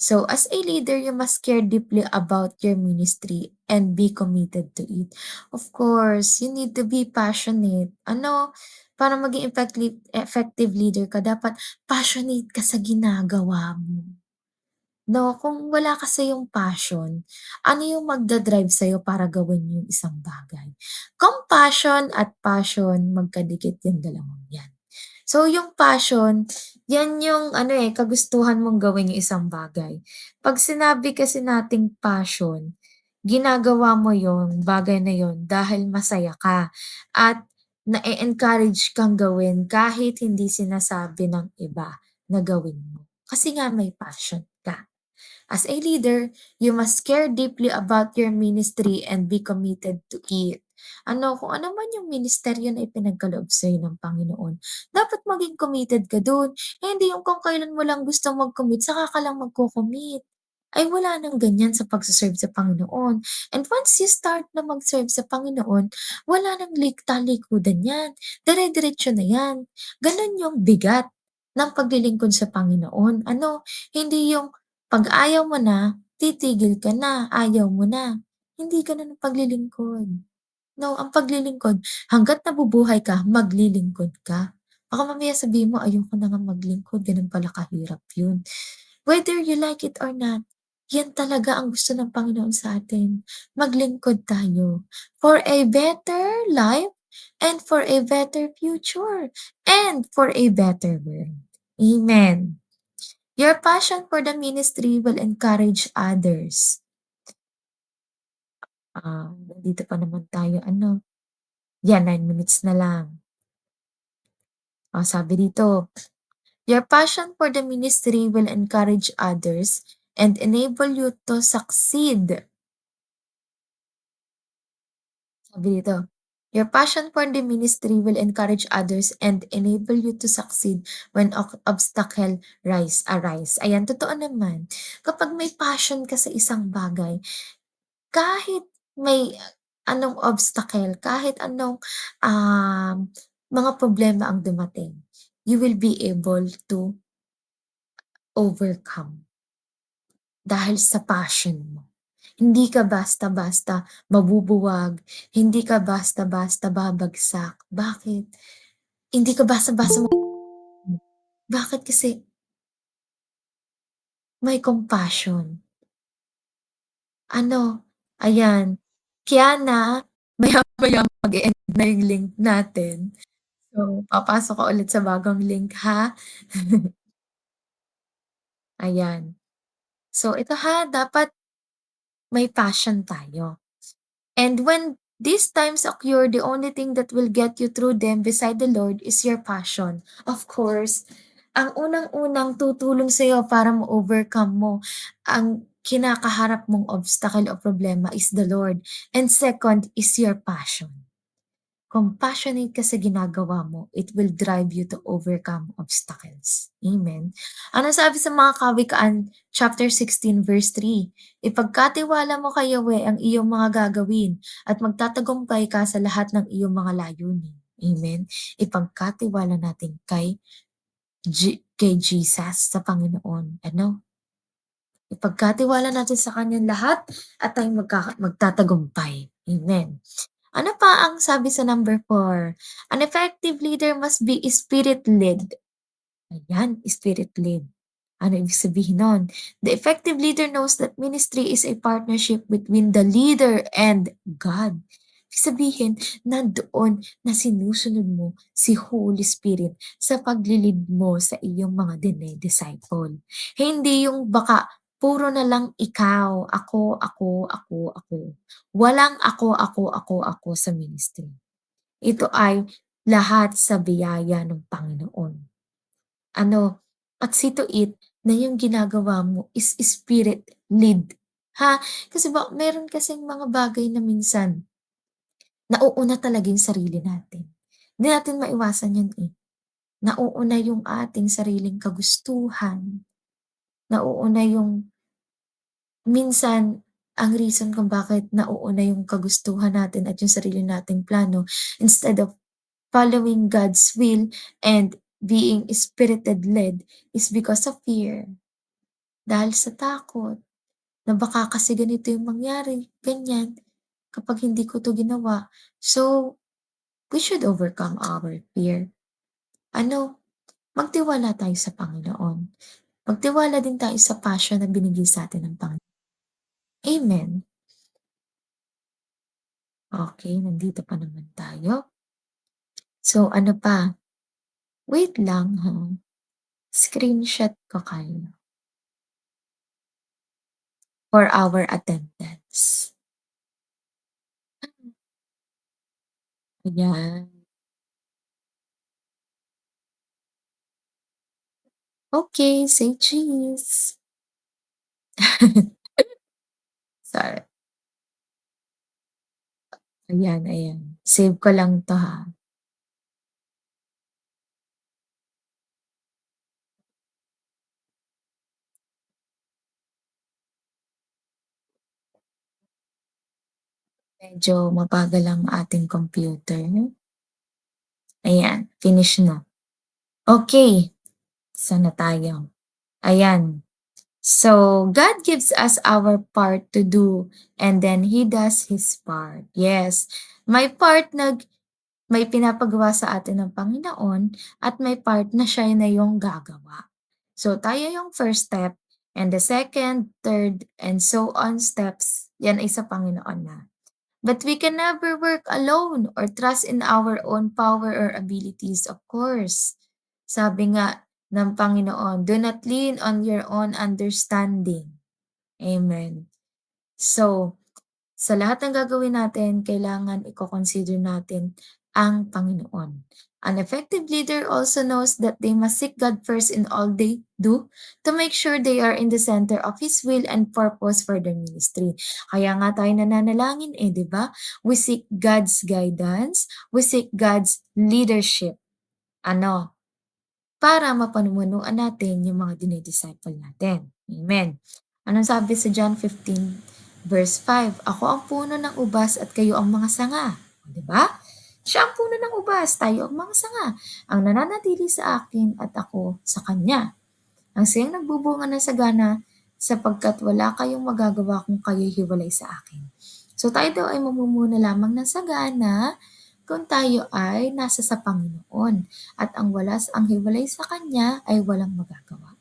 So, as a leader, you must care deeply about your ministry and be committed to it. Of course, you need to be passionate. Ano, para maging effective leader ka, dapat passionate ka sa ginagawa mo. No, kung wala kasi yung passion, ano yung magda-drive sa'yo para gawin yung isang bagay? Compassion at passion, magkadikit yung dalawang yan. So, yung passion, yan yung ano, eh, kagustuhan mong gawin yung isang bagay. 'Pag sinabi kasi nating passion, ginagawa mo yung bagay na yun dahil masaya ka at na encourage kang gawin kahit hindi sinasabi ng iba na gawin mo. Kasi nga may passion ka. As a leader, you must care deeply about your ministry and be committed to it. Ano, kung ano man yung ministeryo na ipinagkaloob sa'yo ng Panginoon, dapat maging committed ka dun. Hindi yung kung kailan mo lang gusto mag-commit, saka ka lang magko-commit. Ay wala nang ganyan sa pagse-serve sa Panginoon. And once you start na mag-serve sa Panginoon, wala nang likta-likudan yan. Dire-diretso na yan. Ganun yung bigat ng paglilingkod sa Panginoon. Ano, hindi yung 'pag ayaw mo na, titigil ka na, ayaw mo na. Hindi gano'n ang paglilingkod. No, ang paglilingkod hangga't nabubuhay ka, maglilingkod ka. Baka mamaya sabihin mo, "Ayoko na ngang maglingkod, gano'n pala kahirap 'yun." Whether you like it or not, 'yan talaga ang gusto ng Panginoon sa atin, maglingkod tayo for a better life and for a better future and for a better world. Amen. Your passion for the ministry will encourage others. Nandito pa naman tayo ano, yan 9 minutes na lang. Sabi dito, your passion for the ministry will encourage others and enable you to succeed. Sabi dito, your passion for the ministry will encourage others and enable you to succeed when obstacle arise. Ayan, totoo naman. Kapag may passion ka sa isang bagay, kahit may anong obstacle, kahit anong, mga problema ang dumating, you will be able to overcome dahil sa passion mo. Hindi ka basta-basta mabubuwag, hindi ka basta-basta babagsak. Bakit? Hindi ka basta-basta Bakit kasi may compassion. Ano, ayan, Kiana, maya-maya mag-e-end na yung link natin. So, papasok ka ulit sa bagong link ha. Ayan. So ito ha, dapat may passion tayo. And when these times occur, the only thing that will get you through them beside the Lord is your passion. Of course, ang unang-unang tutulong sa'yo para ma-overcome mo ang kinakaharap mong obstacle o problema is the Lord. And second is your passion. Kung passionate ka sa ginagawa mo, it will drive you to overcome obstacles. Amen. Ano sabi sa mga Kawikaan, chapter 16, verse 3? Ipagkatiwala mo kay Yahweh ang iyong mga gagawin at magtatagumpay ka sa lahat ng iyong mga layunin. Amen. Ipagkatiwala natin kay Jesus sa Panginoon. Ano? Ipagkatiwala natin sa Kanya lahat at tayo magtatagumpay. Amen. Ano pa ang sabi sa number 4? An effective leader must be spirit-led. Ayan, spirit-led. Ano ibig sabihin nun? The effective leader knows that ministry is a partnership between the leader and God. Ibig sabihin, nandoon na sinusunod mo si Holy Spirit sa paglilid mo sa iyong mga disciple. Hindi yung baka puro na lang ikaw, ako. Walang ako sa ministry. Ito ay lahat sa biyaya ng Panginoon. Ano, at see to it na yung ginagawa mo is spirit led. Ha? Kasi ba meron kasing mga bagay na minsan nauuna talaga yung sarili natin. Hindi natin maiwasan yan eh. Nauuna yung ating sariling kagustuhan. Nauuna yung minsan ang reason kung bakit nauuna yung kagustuhan natin at yung sarili nating plano instead of following God's will and being spirited led is because of fear. Dahil sa takot na baka kasi ganito yung mangyari, ganyan, kapag hindi ko 'to ginawa. So, we should overcome our fear. Ano, magtiwala tayo sa Panginoon. Magtiwala din tayo sa passion na binigay sa'tin ng Panginoon. Amen. Okey, nandito pa naman tayo. So, ano pa, wait lang ha, screenshot ko kayo for our attendance. Ayan. Okey, say cheese. Sorry. Ayan. Save ko lang 'to ha. Medyo mabagal ang ating computer. Ayan, finish na. Okey, saan na tayo? Ayan. So, God gives us our part to do and then He does His part. Yes, may part na may pinapagawa sa atin ng Panginoon at may part na siya na yung gagawa. So, tayo yung first step and the second, third, and so on steps, yan ay sa Panginoon na. But we can never work alone or trust in our own power or abilities, of course. Sabi nga ng Panginoon, do not lean on your own understanding. Amen. So, sa lahat ng gagawin natin, kailangan i-consider natin ang Panginoon. An effective leader also knows that they must seek God first in all they do to make sure they are in the center of His will and purpose for their ministry. Kaya nga tayo nananalangin eh, di ba? We seek God's guidance, we seek God's leadership. Ano? Para mapanunuan natin yung mga dinidisciple natin. Amen. Anong sabi sa John 15 verse 5? Ako ang puno ng ubas at kayo ang mga sanga. Di ba? Siya ang puno ng ubas, tayo ang mga sanga. Ang nananatili sa akin at ako sa kanya. Ang siyang nagbubunga ng sagana sapagkat wala kayong magagawa kung kayo'y hiwalay sa akin. So tayo daw ay mamumuna lamang ng sagana kung tayo ay nasa sa Panginoon at ang hiwalay sa Kanya ay walang magagawa.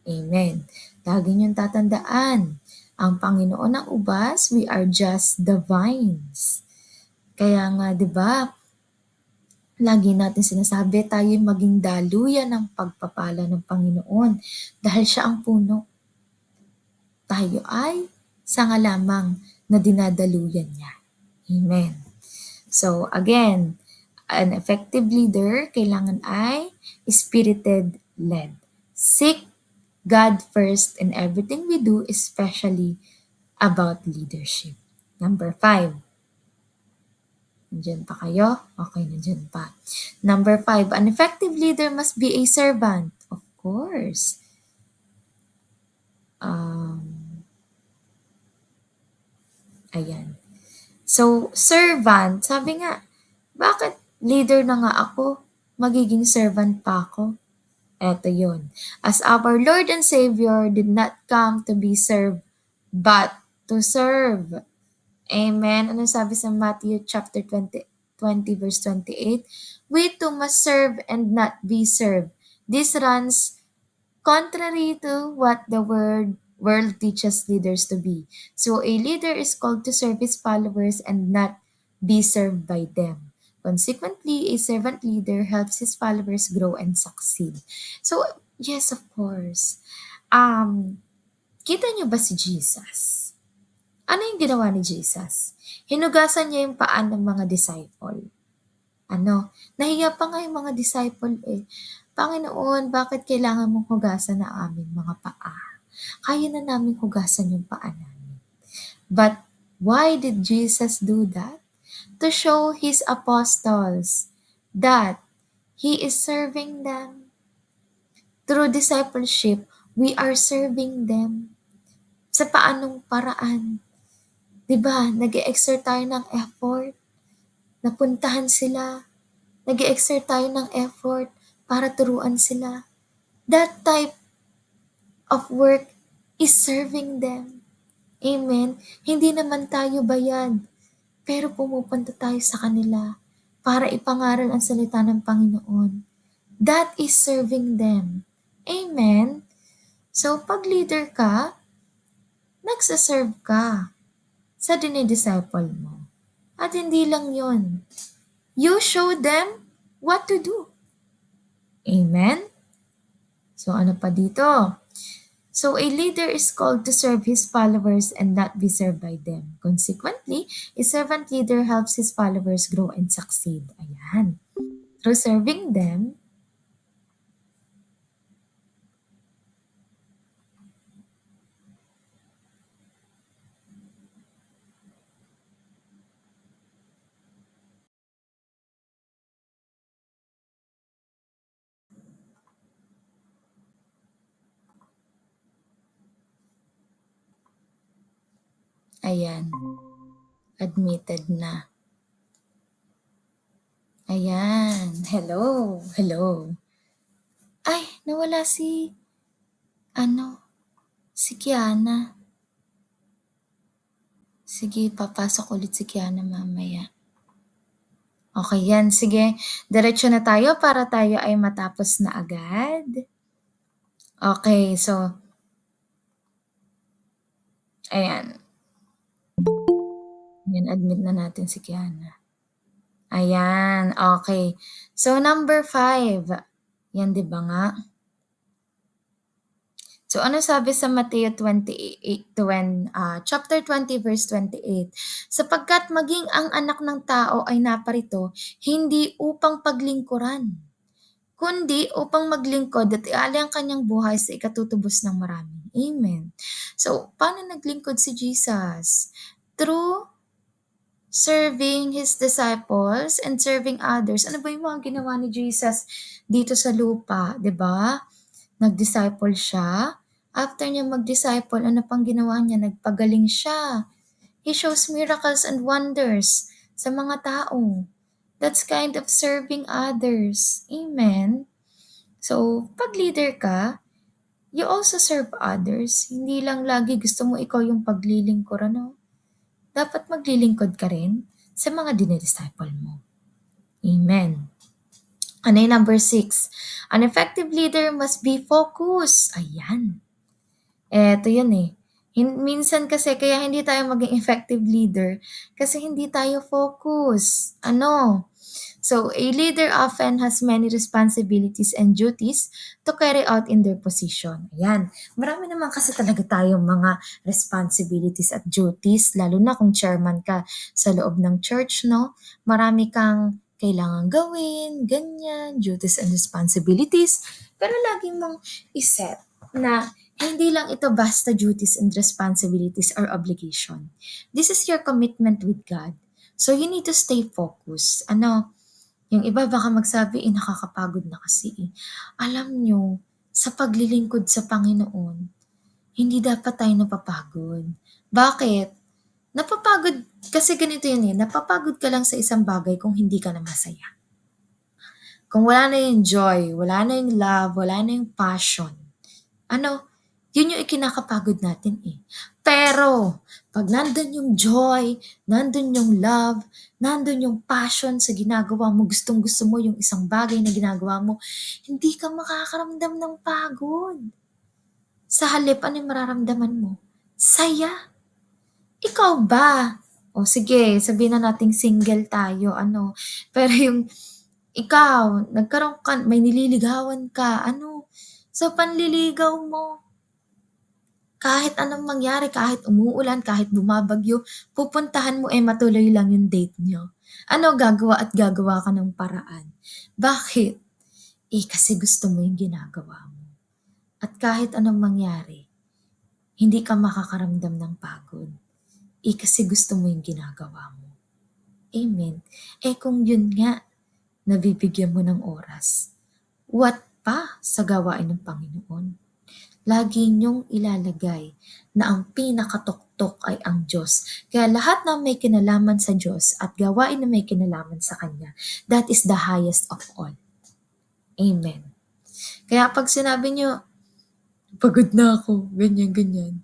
Amen. Lagi niyong tatandaan, ang Panginoon ang ubas, we are just the vines. Kaya nga, di ba, lagi natin sinasabi tayo maging daluyan ng pagpapala ng Panginoon dahil siya ang puno. Tayo ay sanga lamang na dinadaluyan niya. Amen. So again, an effective leader kailangan ay spirited led. Seek God first in everything we do, especially about leadership. Number 5. Nandiyan pa kayo? Okay, nandiyan pa. Number 5, an effective leader must be a servant. Of course. Ayan. So, servant, sabi nga, bakit leader na nga ako? Magiging servant pa ako? Eto yun. As our Lord and Savior did not come to be served, but to serve. Amen. Ano sabi sa Matthew chapter 20 verse 28? We too must serve and not be served. This runs contrary to what the world teaches leaders to be. So a leader is called to serve his followers and not be served by them. Consequently, a servant leader helps his followers grow and succeed. So, yes, of course. Kita niyo ba si Jesus? Ano yung ginawa ni Jesus? Hinugasan niya yung paan ng mga disciple. Nahiya pa nga yung mga disciple eh. Panginoon, bakit kailangan mong hugasan na aming mga paa? Kaya na namin hugasan yung paa namin. But why did Jesus do that? To show his apostles that he is serving them. Through discipleship, we are serving them. Sa paanong paraan? Diba, nag-exert tayo ng effort, napuntahan sila, nag-exert tayo ng effort para turuan sila. That type of work is serving them. Amen? Hindi naman tayo bayad, pero pumupunta tayo sa kanila para ipangaral ang salita ng Panginoon. That is serving them. Amen? So, pag leader ka, nagsaserve ka sa dinidisciple mo. At hindi lang yon. You show them what to do. Amen? So, ano pa dito? So, a leader is called to serve his followers and not be served by them. Consequently, a servant leader helps his followers grow and succeed. Ayan. Through serving them, ayan, admitted na. Ayan, hello, hello. Ay, nawala si Kiana. Sige, papasok ulit si Kiana mamaya. Okay yan, sige. Diretso na tayo para tayo ay matapos na agad. Okay, so, ayan. Ayan, admit na natin si Kiana. Ayan, okay. So, number 5. Yan, di ba nga? So, ano sabi sa Mateo 28, chapter 20, verse 28? Sapagkat maging ang anak ng tao ay naparito, hindi upang paglingkuran, kundi upang maglingkod at ialay ang kanyang buhay sa ikatutubos ng marami. Amen. So, paano naglingkod si Jesus? Through serving his disciples and serving others. Ano ba yung mga ginawa ni Jesus dito sa lupa, 'di ba? Nag-disciple siya. After niya mag-disciple, ano pang ginawa niya? Nagpagaling siya. He shows miracles and wonders sa mga tao. That's kind of serving others. Amen. So, pag leader ka, you also serve others. Hindi lang lagi gusto mo ikaw yung paglilingkod, ano? Dapat maglilingkod ka rin sa mga dinidisciple mo. Amen. Ano yung number 6? An effective leader must be focused. Ayan. Eto yun eh. Minsan kasi kaya hindi tayo maging effective leader kasi hindi tayo focus. Ano? So, a leader often has many responsibilities and duties to carry out in their position. Ayan. Marami naman kasi talaga tayong mga responsibilities at duties, lalo na kung chairman ka sa loob ng church, no? Marami kang kailangan gawin, ganyan, duties and responsibilities. Pero laging mong iset na hindi lang ito basta duties and responsibilities or obligation. This is your commitment with God. So you need to stay focused. Ano, yung iba baka magsabi, nakakapagod na kasi eh. Alam nyo, sa paglilingkod sa Panginoon, hindi dapat tayo napapagod. Bakit? Napapagod, kasi ganito yun eh, napapagod ka lang sa isang bagay kung hindi ka na masaya. Kung wala na yung joy, wala na yung love, wala na yung passion, ano, yun yung ikinakapagod natin eh. Pero, pag nandun yung joy, nandun yung love, nandun yung passion sa ginagawa mo, gustong gusto mo yung isang bagay na ginagawa mo, hindi ka makakaramdam ng pagod. Sa halip, ano yung mararamdaman mo? Saya. Ikaw ba? O sige, sabihin na nating single tayo, ano. Pero yung ikaw, nagkaroon ka, may nililigawan ka, ano. Sa panliligaw mo, kahit anong mangyari, kahit umuulan, kahit bumabagyo, pupuntahan mo matuloy lang yung date nyo. Ano gagawa at gagawa ka ng paraan? Bakit? Kasi gusto mo yung ginagawa mo. At kahit anong mangyari, hindi ka makakaramdam ng pagod. Kasi gusto mo yung ginagawa mo. Amen. Kung yun nga, nabibigyan mo ng oras, what pa sa gawain ng Panginoon? Lagi niyong ilalagay na ang pinakatuktok ay ang Diyos. Kaya lahat ng may kinalaman sa Diyos at gawain na may kinalaman sa Kanya, that is the highest of all. Amen. Kaya pag sinabi niyo, pagod na ako, ganyan, ganyan.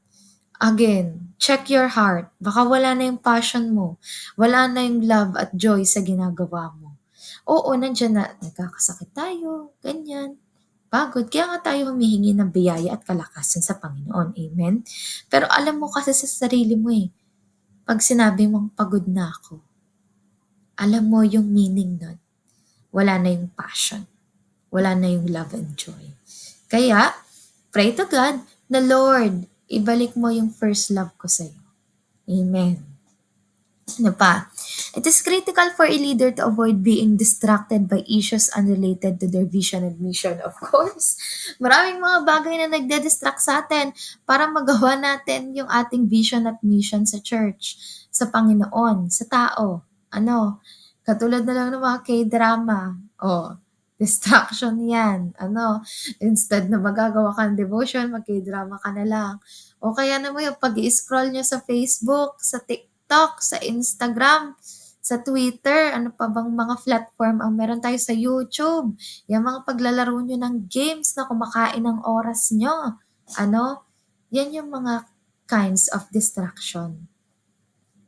Again, check your heart. Baka wala na yung passion mo. Wala na yung love at joy sa ginagawa mo. Oo, nandiyan na, nagkakasakit tayo, ganyan. Pagod. Kaya nga tayo humihingi ng biyaya at kalakasan sa Panginoon. Amen? Pero alam mo kasi sa sarili mo eh, pag sinabi mong pagod na ako, alam mo yung meaning nun. Wala na yung passion. Wala na yung love and joy. Kaya, pray to God na Lord, ibalik mo yung first love ko sa'yo. Amen. Ano pa? It is critical for a leader to avoid being distracted by issues unrelated to their vision and mission. Of course, maraming mga bagay na nagde-distract sa atin para magawa natin yung ating vision at mission sa church, sa Panginoon, sa tao. Ano? Katulad na lang ng mga K-drama. Distraction yan. Ano? Instead na magagawa ka ng devotion, mag-K-drama ka na lang. O kaya naman yung pag-i-scroll nyo sa Facebook, sa TikTok, sa Instagram, sa Twitter, ano pa bang mga platform ang meron tayo sa YouTube. Yung mga paglalaro nyo ng games na kumakain ng oras nyo. Ano? Yan yung mga kinds of distraction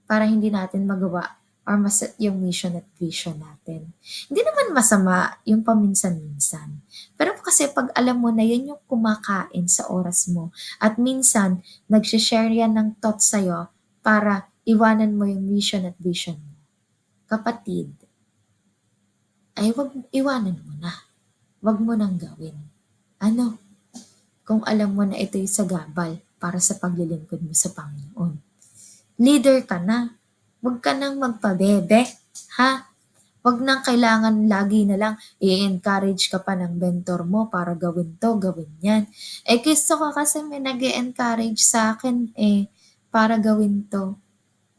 para hindi natin magawa or maset yung mission at vision natin. Hindi naman masama yung paminsan-minsan. Pero kasi pag alam mo na yan yung kumakain sa oras mo at minsan nagsishare yan ng thoughts sa'yo para iwanan mo yung mission at vision mo. Kapatid, ay wag iwanan mo na. Wag mo nang gawin. Ano? Kung alam mo na ito'y sagabal para sa paglilingkod mo sa Panginoon. Leader ka na. Huwag ka nang magpabebe. Ha? Huwag nang kailangan lagi na lang i-encourage ka pa ng mentor mo para gawin to, gawin yan. Gusto ko kasi may nag encourage sa akin para gawin to.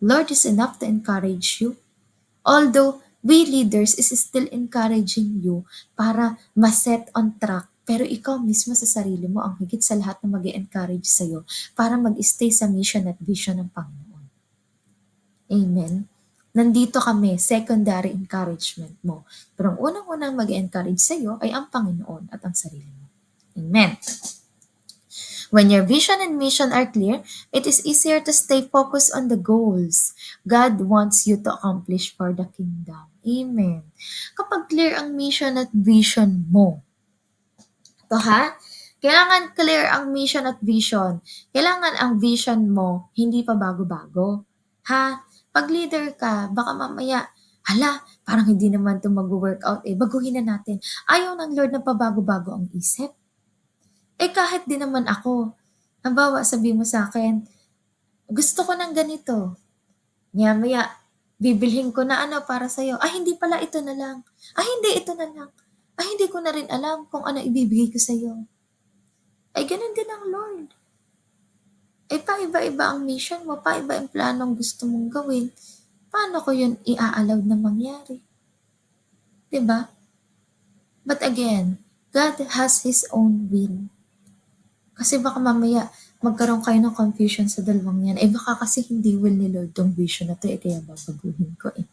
Lord is enough to encourage you. Although we leaders is still encouraging you para ma-set on track, pero ikaw mismo sa sarili mo ang higit sa lahat na mag encourage sa'yo para mag-stay sa mission at vision ng Panginoon. Amen? Nandito kami, secondary encouragement mo. Pero ang unang-unang mag encourage sa'yo ay ang Panginoon at ang sarili mo. Amen. When your vision and mission are clear, it is easier to stay focused on the goals God wants you to accomplish for the kingdom. Amen. Kapag clear ang mission at vision mo, to ha? Kailangan clear ang mission at vision. Kailangan ang vision mo hindi pa bago-bago. Ha? Pag leader ka, baka mamaya, hala, parang hindi naman ito mag-workout eh. Baguhin na natin. Ayaw ng Lord na pabago-bago ang isip. Eh kahit din naman ako. Halimbawa, sabi mo sa akin, gusto ko ng ganito. Maya-maya, bibilhin ko na ano para sa'yo. Ay, hindi pala ito na lang. Ay, hindi ito na lang. Ay, hindi ko na rin alam kung ano ibibigay ko sa'yo. Ay, ganun din ang Lord. Eh, paiba-iba ang mission mo, paiba ang planong gusto mong gawin. Paano ko yun i-allow na mangyari? 'Di ba? But again, God has His own will. Kasi baka mamaya magkaroon kayo ng confusion sa dalawang yan. Eh baka kasi hindi will ni Lord tong vision na to, eh kaya babaguhin ko eh.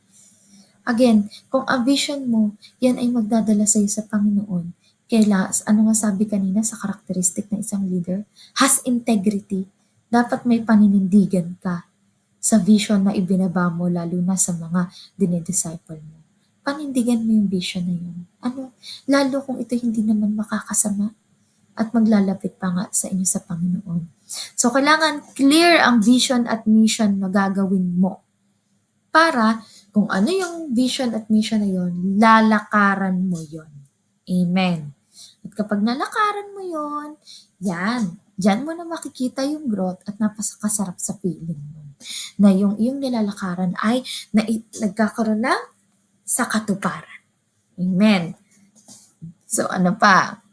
Again, kung ang vision mo, yan ay magdadala sa'yo sa Panginoon. Kaya ano nga sabi kanina sa karakteristik ng isang leader? Has integrity. Dapat may paninindigan ka sa vision na ibinaba mo lalo na sa mga dinedisciple mo. Panindigan mo yung vision na yun. Ano? Lalo kung ito hindi naman makakasama at maglalapit pa nga sa inyo sa Panginoon. So, kailangan clear ang vision at mission na gagawin mo para kung ano yung vision at mission na yon, lalakaran mo yon. Amen. At kapag nalakaran mo yon, yan, dyan mo na makikita yung growth at napakasarap sa feeling mo. Na yung iyong nilalakaran ay nagkakaroon na sa katuparan. Amen. So ano pa?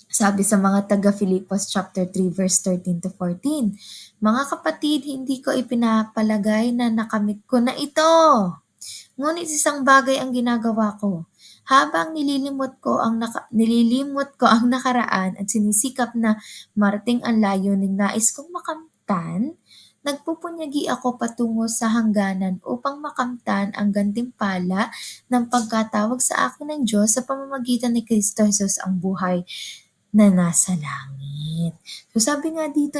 Sabi sa mga taga Filipos chapter 3 verse 13 to 14, mga kapatid, hindi ko ipinapalagay na nakamit ko na ito. Ngunit isang bagay ang ginagawa ko. Habang nililimot ko ang nakaraan at sinisikap na marating ang layuning nais kong makamtan, nagpupunyagi ako patungo sa hangganan upang makamtan ang gantimpala ng pagkatawag sa akin ng Diyos sa pamamagitan ni Kristo Jesus ang buhay na nasa langit. So sabi nga dito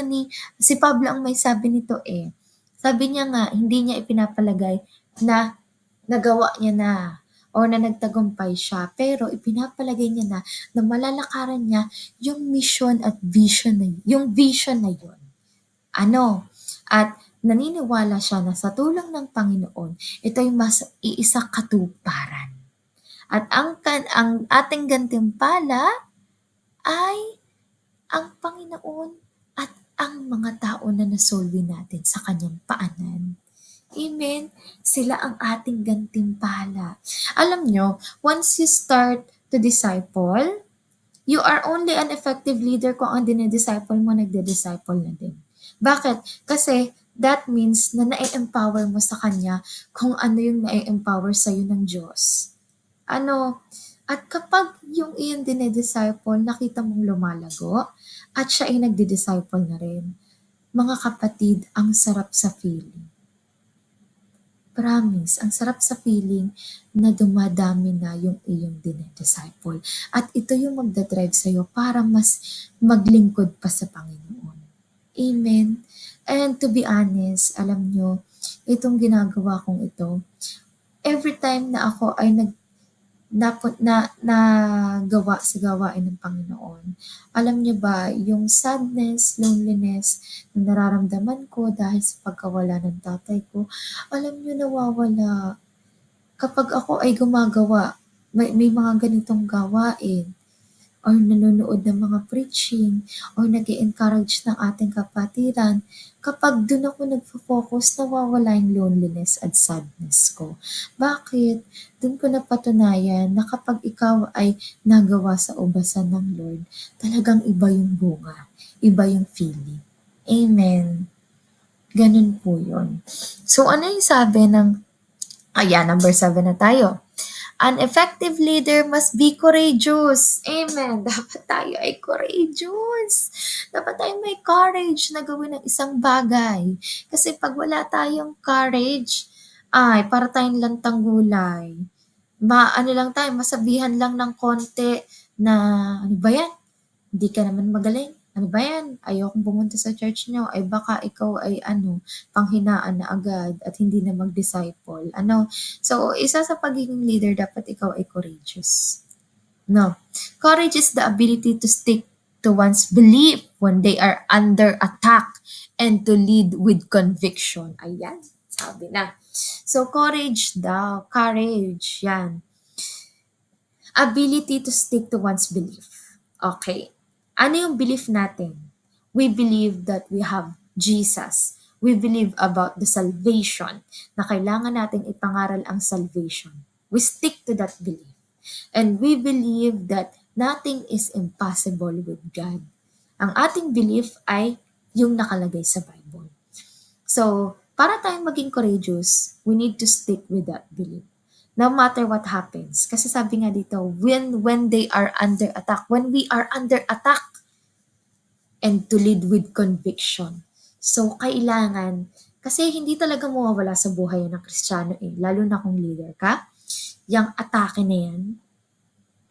si Pablo ang may sabi nito eh. Sabi niya nga, hindi niya ipinapalagay na nagawa niya na or na nagtagumpay siya. Pero ipinapalagay niya na malalakaran niya yung mission at vision na yung vision na yun. Ano? At naniniwala siya na sa tulong ng Panginoon, ito ay mas iisa katuparan. At ang ating gantimpala ay ang Panginoon at ang mga tao na nasolve natin sa kanyang paanan. Amen. Sila ang ating gantimpala. Alam nyo, once you start to disciple, you are only an effective leader kung ang dinidisciple mo, nagde-disciple na din. Bakit? Kasi that means na na-empower mo sa kanya kung ano yung na-empower sa'yo ng Diyos. Ano? At kapag yung iyong dinedisciple, nakita mong lumalago, at siya ay nagdi-disciple na rin. Mga kapatid, ang sarap sa feeling. Promise, ang sarap sa feeling na dumadami na yung iyong dinedisciple. At ito yung magdadrive sa'yo para mas maglingkod pa sa Panginoon. Amen. And to be honest, alam nyo, itong ginagawa kong ito, every time na ako ay nagawa sa gawain ng Panginoon. Alam niyo ba, yung sadness, loneliness na nararamdaman ko dahil sa pagkawala ng tatay ko, alam niyo nawawala. Kapag ako ay gumagawa, may mga ganitong gawain, or nanonood ng mga preaching, or nag-encourage ng ating kapatiran, kapag doon ako nagfo-focus, nawawala yung loneliness at sadness ko. Bakit? Doon ko napatunayan na kapag ikaw ay nagawa sa ubasan ng Lord, talagang iba yung bunga, iba yung feeling. Amen. Ganun po yun. So, ano yung sabi ng, number 7 na tayo. An effective leader must be courageous. Amen. Dapat tayo ay courageous. Dapat tayo may courage na gawin ng isang bagay. Kasi pag wala tayong courage, ay, para tayong lantang gulay. Ano lang tayo, masabihan lang ng konti na, ano ba yan? Hindi ka naman magaling. ano ba yan, ayokong pumunta sa church niyo, ay baka ikaw ay ano, panghinaan na agad at hindi na mag-disciple. Ano? So, isa sa pagiging leader, dapat ikaw ay courageous. No. Courage is the ability to stick to one's belief when they are under attack and to lead with conviction. Ayan, sabi na. So, courage daw. Courage, yan. Ability to stick to one's belief. Okay. Ano yung belief natin? We believe that we have Jesus. We believe about the salvation, na kailangan nating ipangaral ang salvation. We stick to that belief. And we believe that nothing is impossible with God. Ang ating belief ay yung nakalagay sa Bible. So, para tayong maging courageous, we need to stick with that belief. No matter what happens. Kasi sabi nga dito, when they are under attack, when we are under attack, and to lead with conviction. So, kailangan, kasi hindi talaga mawawala sa buhay ng Kristiyano eh, lalo na kung leader ka, yung atake na yan,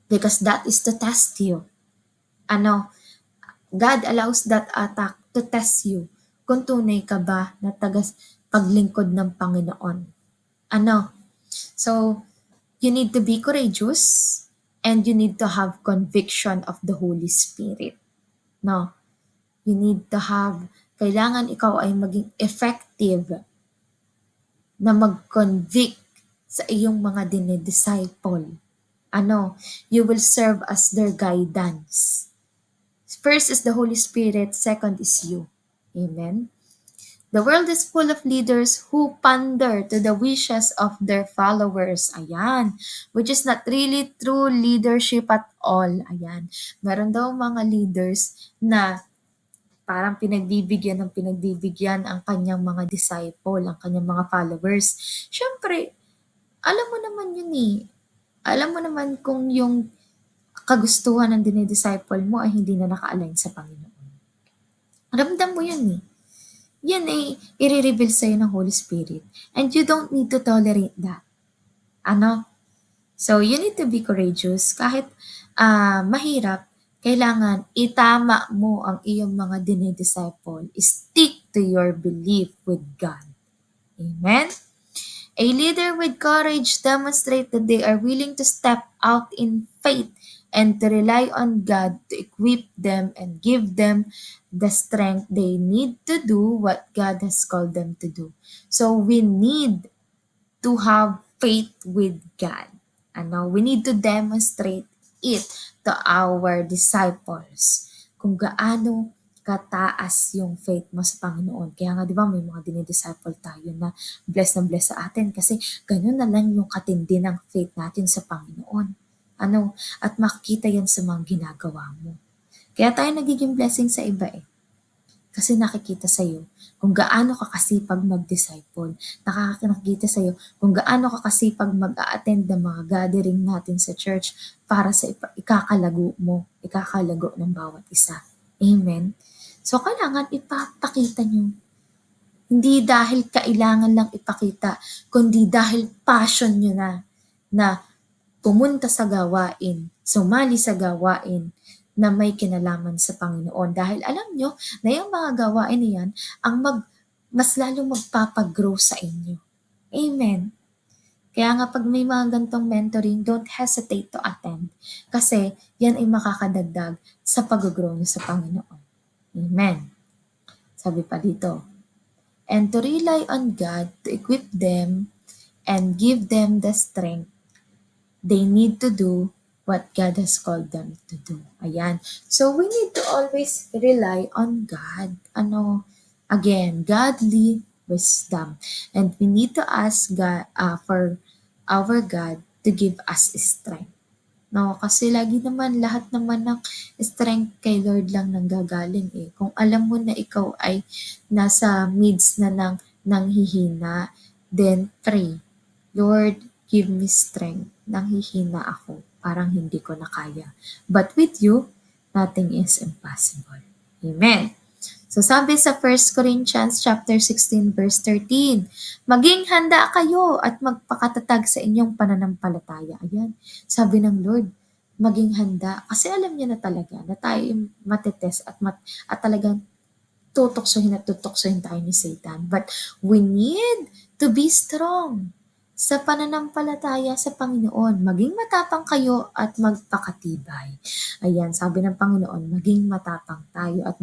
because that is to test you. Ano, God allows that attack to test you kung tunay ka ba na paglingkod ng Panginoon. Ano, so, you need to be courageous and you need to have conviction of the Holy Spirit. No, you need to have, kailangan ikaw ay maging effective na mag-convict sa iyong mga dinidisciple. Ano, you will serve as their guidance. First is the Holy Spirit, second is you. Amen. The world is full of leaders who pander to the wishes of their followers. Ayan. Which is not really true leadership at all. Ayan. Meron daw mga leaders na parang pinagbibigyan ang kanyang mga disciple, ang kanyang mga followers. Siyempre, alam mo naman yun eh. Alam mo naman kung yung kagustuhan ng dinidisciple mo ay hindi na naka-align sa Panginoon. Ramdam mo yun eh. Yan ay i-reveal sa'yo ng Holy Spirit. And you don't need to tolerate that. Ano? So, you need to be courageous. Kahit mahirap, kailangan itama mo ang iyong mga dinidisciple. Stick to your belief with God. Amen? A leader with courage demonstrates that they are willing to step out in faith and to rely on God to equip them and give them the strength they need to do what God has called them to do. So we need to have faith with God. Ano, we need to demonstrate it to our disciples. Kung gaano kataas yung faith mo sa Panginoon. Kaya nga, di ba, may mga dinidisciple tayo na bless sa atin kasi ganun na lang yung katindi ng faith natin sa Panginoon. Ano, at makikita yan sa mga ginagawa mo. Kaya tayo nagiging blessing sa iba eh. Kasi nakikita sa'yo kung gaano ka kasipag mag-disciple. Nakakakita sa'yo kung gaano ka kasipag mag-a-attend ng mga gathering natin sa church para sa ikakalago mo, ikakalago ng bawat isa. Amen? So, kailangan ipapakita nyo. Hindi dahil kailangan lang ipakita, kundi dahil passion nyo na pumunta sa gawain, sumali sa gawain na may kinalaman sa Panginoon. Dahil alam nyo na yung mga gawain na yan ang mas lalong magpapagrow sa inyo. Amen. Kaya nga pag may mga gantong mentoring, don't hesitate to attend. Kasi yan ay makakadagdag sa pag-grow nyo sa Panginoon. Amen. Sabi pa dito, and to rely on God to equip them and give them the strength they need to do what God has called them to do. Ayan. So, we need to always rely on God. Ano? Again, godly wisdom. And we need to ask God, for our God to give us strength. No, kasi lagi naman, lahat naman ng strength kay Lord lang nanggagaling eh. Kung alam mo na ikaw ay nasa midst na ng hihina, then pray. Lord, give me strength. Nanghihina ako. Parang hindi ko na kaya. But with you, nothing is impossible. Amen. So sabi sa 1 Corinthians chapter 16 verse 13, maging handa kayo at magpakatatag sa inyong pananampalataya. Ayan, sabi ng Lord, maging handa kasi alam niya na talaga na tayo yung mate-test at talagang tutuksohin tayo ni Satan. But we need to be strong sa pananampalataya sa Panginoon. Maging matapang kayo at magpakatibay. Ayan, sabi ng Panginoon, maging matapang tayo at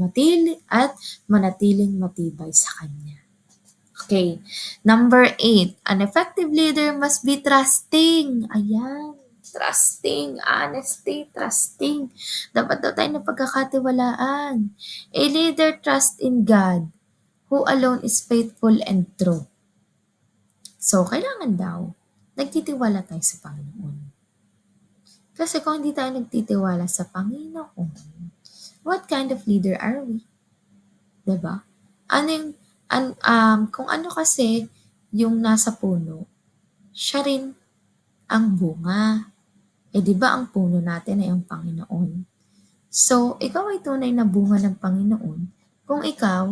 manatiling matibay sa Kanya. Okay. Number 8, an effective leader must be trusting. Ayan. Trusting, honesty, trusting. Dapat daw tayo na pagkakatiwalaan. A leader trusts in God, who alone is faithful and true. So, kailangan daw, nagtitiwala tayo sa Panginoon. Kasi kung hindi tayo nagtitiwala sa Panginoon, what kind of leader are we? Diba? Ano yung, kung ano kasi yung nasa puno, siya rin ang bunga. Eh di ba ang puno natin ay ang Panginoon? So, ikaw ay tunay na bunga ng Panginoon kung ikaw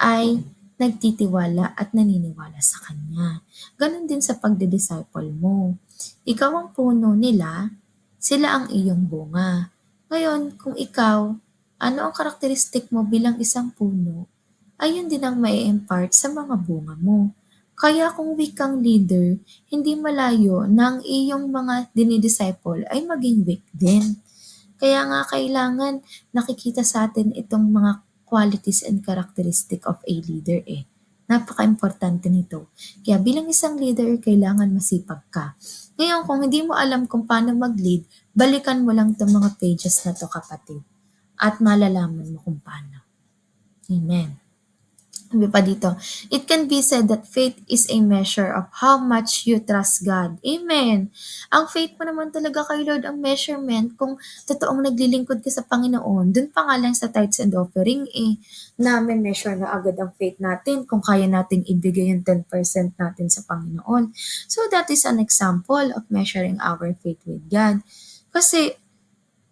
ay nagtitiwala at naniniwala sa Kanya. Ganon din sa pagdidisciple mo. Ikaw ang puno nila, sila ang iyong bunga. Ngayon, kung ikaw, ano ang karakteristik mo bilang isang puno, ayun din ang mai-impart sa mga bunga mo. Kaya kung weak kang leader, hindi malayo na ang iyong mga dinidisciple ay maging weak din. Kaya nga kailangan nakikita sa atin itong mga qualities and characteristic of a leader eh. Napaka-importante nito. Kaya bilang isang leader, kailangan masipag ka. Ngayon, kung hindi mo alam kung paano mag-lead, balikan mo lang itong mga pages na to kapatid. At malalaman mo kung paano. Amen. Sabi pa dito, it can be said that faith is a measure of how much you trust God. Amen. Ang faith mo naman talaga kay Lord ang measurement kung totoong naglilingkod ka sa Panginoon. Dun pa nga lang sa tithes and offering na may measure na agad ang faith natin kung kaya nating ibigay yung 10% natin sa Panginoon. So that is an example of measuring our faith with God. Kasi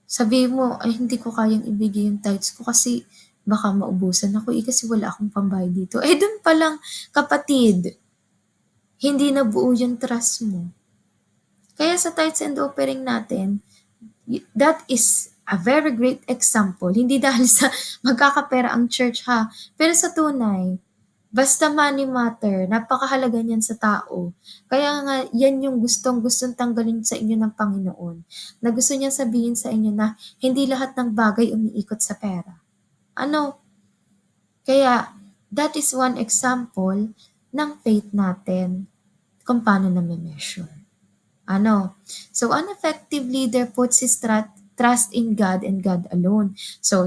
sabi mo, ay hindi ko kayang ibigay yung tithes ko kasi baka maubusan ako kasi wala akong pambayad dito. Eh dun pa lang, kapatid, hindi na buo yung trust mo. Kaya sa tithes and offering natin, that is a very great example. Hindi dahil sa magkakapera ang church ha, pero sa tunay, basta money matter, napakahalaga niyan sa tao. Kaya nga, yan yung gustong tanggalin sa inyo ng Panginoon. Na gusto niya sabihin sa inyo na hindi lahat ng bagay umiikot sa pera. Ano? Kaya, that is one example ng faith natin kung paano na measure. Ano? So, an effective leader puts his trust in God and God alone. So,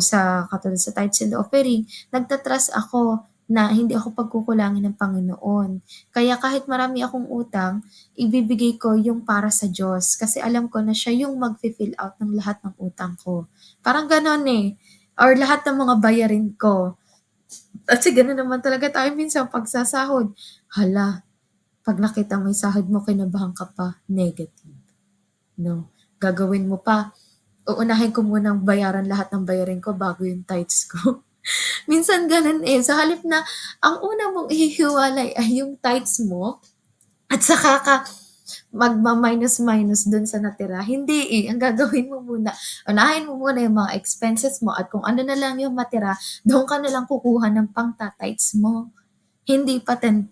katulad sa tithes and offering, nagtatrust ako na hindi ako pagkukulangin ng Panginoon. Kaya kahit marami akong utang, ibibigay ko yung para sa Diyos. Kasi alam ko na siya yung mag-fill out ng lahat ng utang ko. Parang ganon eh. Or lahat ng mga bayarin ko. Kasi gano'n naman talaga tayo minsan pagsasahod. Hala, pag nakita mo yung sahod mo, kinabahan ka pa, negative. No? Gagawin mo pa, uunahin ko munang bayaran lahat ng bayarin ko bago yung tithes ko. Minsan ganun eh. Sa halip na, ang una mong ihihiwalay ay yung tithes mo, at saka ka magma-minus-minus dun sa natira. Hindi eh. Ang gagawin mo muna, unahin mo muna yung mga expenses mo at kung ano na lang yung matira, doon ka na lang kukuha ng pang-tithes mo. Hindi pa 10%.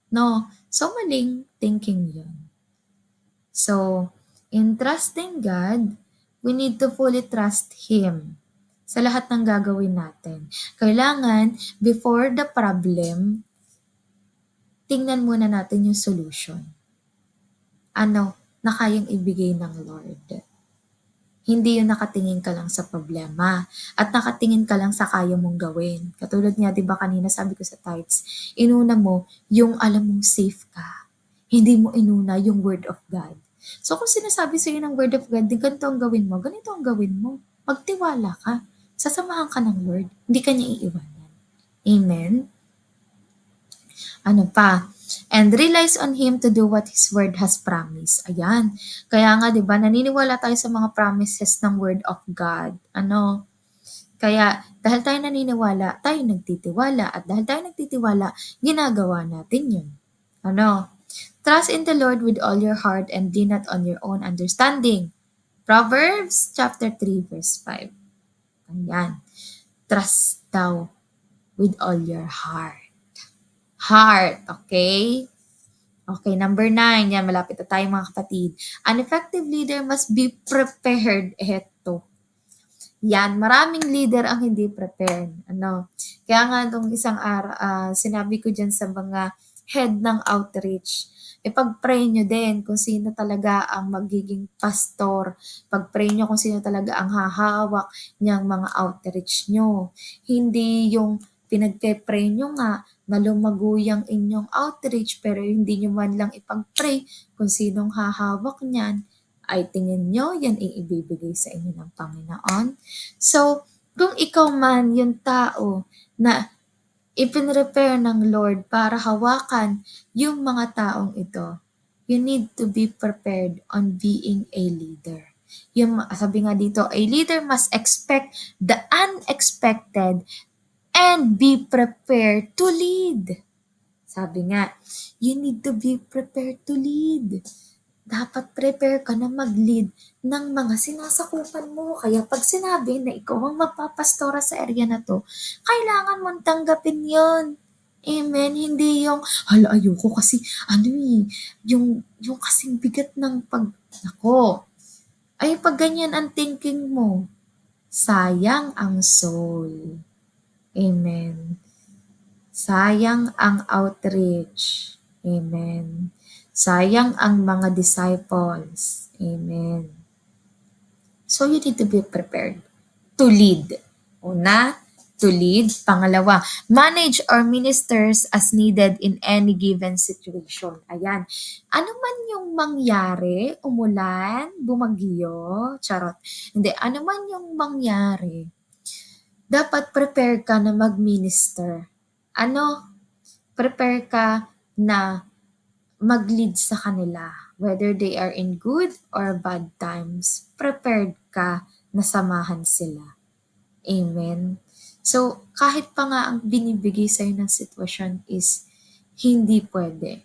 No? So, maling thinking yun. So, in trusting God, we need to fully trust Him sa lahat ng gagawin natin. Kailangan, before the problem, tingnan muna natin yung solution. Ano na kayang ibigay ng Lord. Hindi yung nakatingin ka lang sa problema at nakatingin ka lang sa kaya mong gawin. Katulad nga, di ba kanina sabi ko sa tithes, inuna mo yung alam mong safe ka. Hindi mo inuna yung word of God. So kung sinasabi sa'yo ng word of God, di ganito ang gawin mo, ganito ang gawin mo. Magtiwala ka. Sasamahan ka ng Lord. Hindi ka niya iiwanan. Amen? Ano pa? And relies on Him to do what His Word has promised. Ayan. Kaya nga, di ba, naniniwala tayo sa mga promises ng Word of God. Ano? Kaya, dahil tayo naniniwala, tayo nagtitiwala. At dahil tayo nagtitiwala, ginagawa natin yun. Ano? Trust in the Lord with all your heart and lean not on your own understanding. Proverbs chapter 3 verse 5. Ayan. Trust thou with all your heart. Heart, okay? Okay, number 9. Yan, malapit na tayo mga kapatid. An effective leader must be prepared. Eto. Yan, maraming leader ang hindi prepared. Ano? Kaya nga nung isang araw, sinabi ko dyan sa mga head ng outreach, pag-pray nyo din kung sino talaga ang magiging pastor. Pag-pray nyo kung sino talaga ang hahawak niyang mga outreach nyo. Hindi yung pinagpe-pray nyo nga na lumago yung inyong outreach pero hindi nyo man lang ipag-pray kung sinong hahawak niyan, ay tingin nyo yan ay ibibigay sa inyo ng Panginoon. So, kung ikaw man yung tao na ipinrepare ng Lord para hawakan yung mga taong ito, you need to be prepared on being a leader. Yung sabi nga dito, a leader must expect the unexpected and be prepared to lead. Sabi nga, you need to be prepared to lead. Dapat prepare ka na mag-lead ng mga sinasakupan mo. Kaya pag sinabi na ikaw ang magpapastora sa area na to, kailangan mong tanggapin yon. Amen. Hindi yung, hala, ayoko kasi, yung kasing bigat ng nako. Ay, pag ganyan ang thinking mo, sayang ang soul. Amen. Sayang ang outreach. Amen. Sayang ang mga disciples. Amen. So you need to be prepared to lead. Una, to lead. Pangalawa, manage or ministers as needed in any given situation. Ayan. Ano man yung mangyari, umulan, bumagyo, charot. Hindi, ano man yung mangyari, dapat prepare ka na mag-minister. Ano? Prepare ka na mag-lead sa kanila. Whether they are in good or bad times, prepared ka na samahan sila. Amen. So, kahit pa nga ang binibigay sa'yo ng sitwasyon is hindi pwede.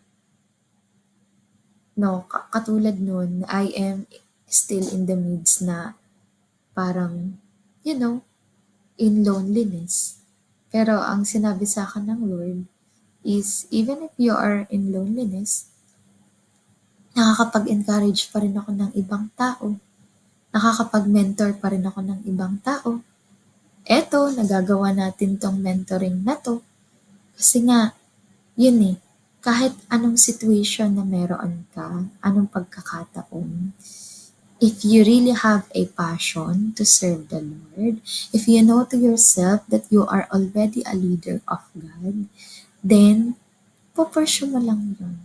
No, katulad nun, I am still in the midst na parang, in loneliness. Pero ang sinabi sa akin ng Lord is, even if you are in loneliness, nakakapag-encourage pa rin ako ng ibang tao. Nakakapag-mentor pa rin ako ng ibang tao. Eto, nagagawa natin tong mentoring na to. Kasi nga, yun kahit anong situation na meron ka, anong pagkakataon, if you really have a passion to serve the Lord, if you know to yourself that you are already a leader of God, then, pupursue mo lang yun.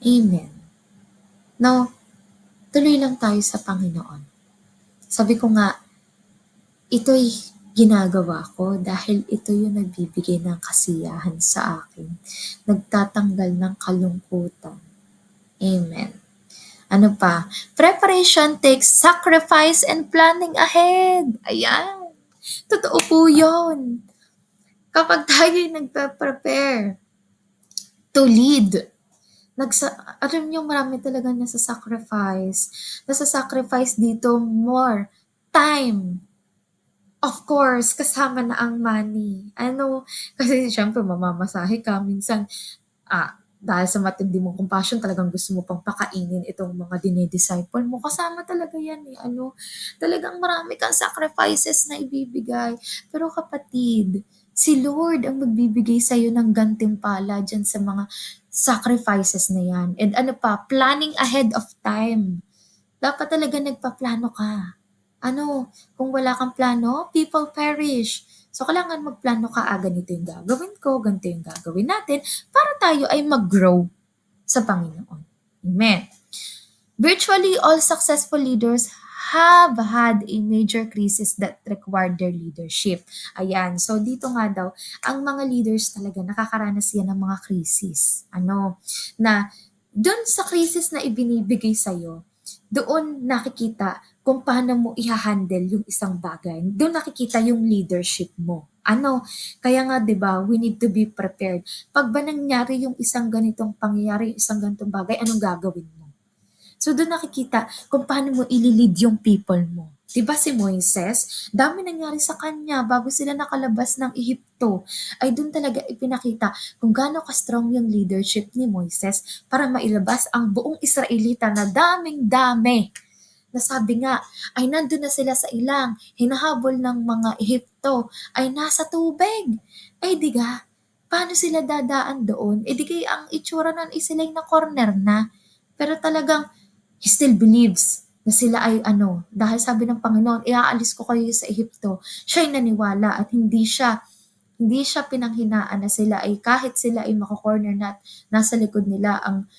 Amen. Now, tuloy lang tayo sa Panginoon. Sabi ko nga, ito'y ginagawa ko dahil ito yung nagbibigay ng kasiyahan sa akin. Nagtatanggal ng kalungkutan. Amen. Ano pa? Preparation takes sacrifice and planning ahead. Ayan. Totoo po yun. Kapag tayo'y nagpe-prepare to lead, alam niyo marami talaga nasa-sacrifice. Nasa-sacrifice dito more time. Of course, kasama na ang money. Kasi siyempre mamamasahe ka. Minsan, dahil sa matindi mong compassion, talagang gusto mo pang pakainin itong mga dinidisciple mo. Kasama talaga yan talagang marami kang sacrifices na ibibigay. Pero kapatid, si Lord ang magbibigay sa'yo ng gantimpala dyan sa mga sacrifices na yan. And planning ahead of time. Dapat talaga nagpaplano ka. Kung wala kang plano, people perish. So, kailangan magplano ka, ganito yung gagawin ko, ganito yung gagawin natin, para tayo ay mag-grow sa Panginoon. Amen. Virtually all successful leaders have had a major crisis that required their leadership. Ayan, so dito nga daw, ang mga leaders talaga nakakaranas yan ng mga krisis. Na dun sa krisis na ibinibigay sa'yo, doon nakikita kung paano mo i-handle yung isang bagay. Doon nakikita yung leadership mo. Kaya nga 'di ba, we need to be prepared. Pag ba nangyari yung isang ganitong pangyayari, yung isang ganitong bagay, anong gagawin mo? So do'n nakikita kung paano mo ili-lead yung people mo. 'Di ba si Moises, dami nangyari sa kanya bago sila nakalabas ng Ehipto. Ay do'n talaga ipinakita kung gaano ka-strong yung leadership ni Moises para mailabas ang buong Israelita na daming-dami. Na sabi nga ay nandun na sila sa ilang, hinahabol ng mga Ehipto ay nasa tubig. Eh di ga, paano sila dadaan doon? Eh di kaya ang itsura nun is sila na corner na. Pero talagang he still believes na sila ay ano, dahil sabi ng Panginoon, iaalis ko kayo sa Ehipto. Siya'y naniwala at hindi siya pinanghinaan na sila ay kahit sila ay mako-corner na at nasa likod nila ang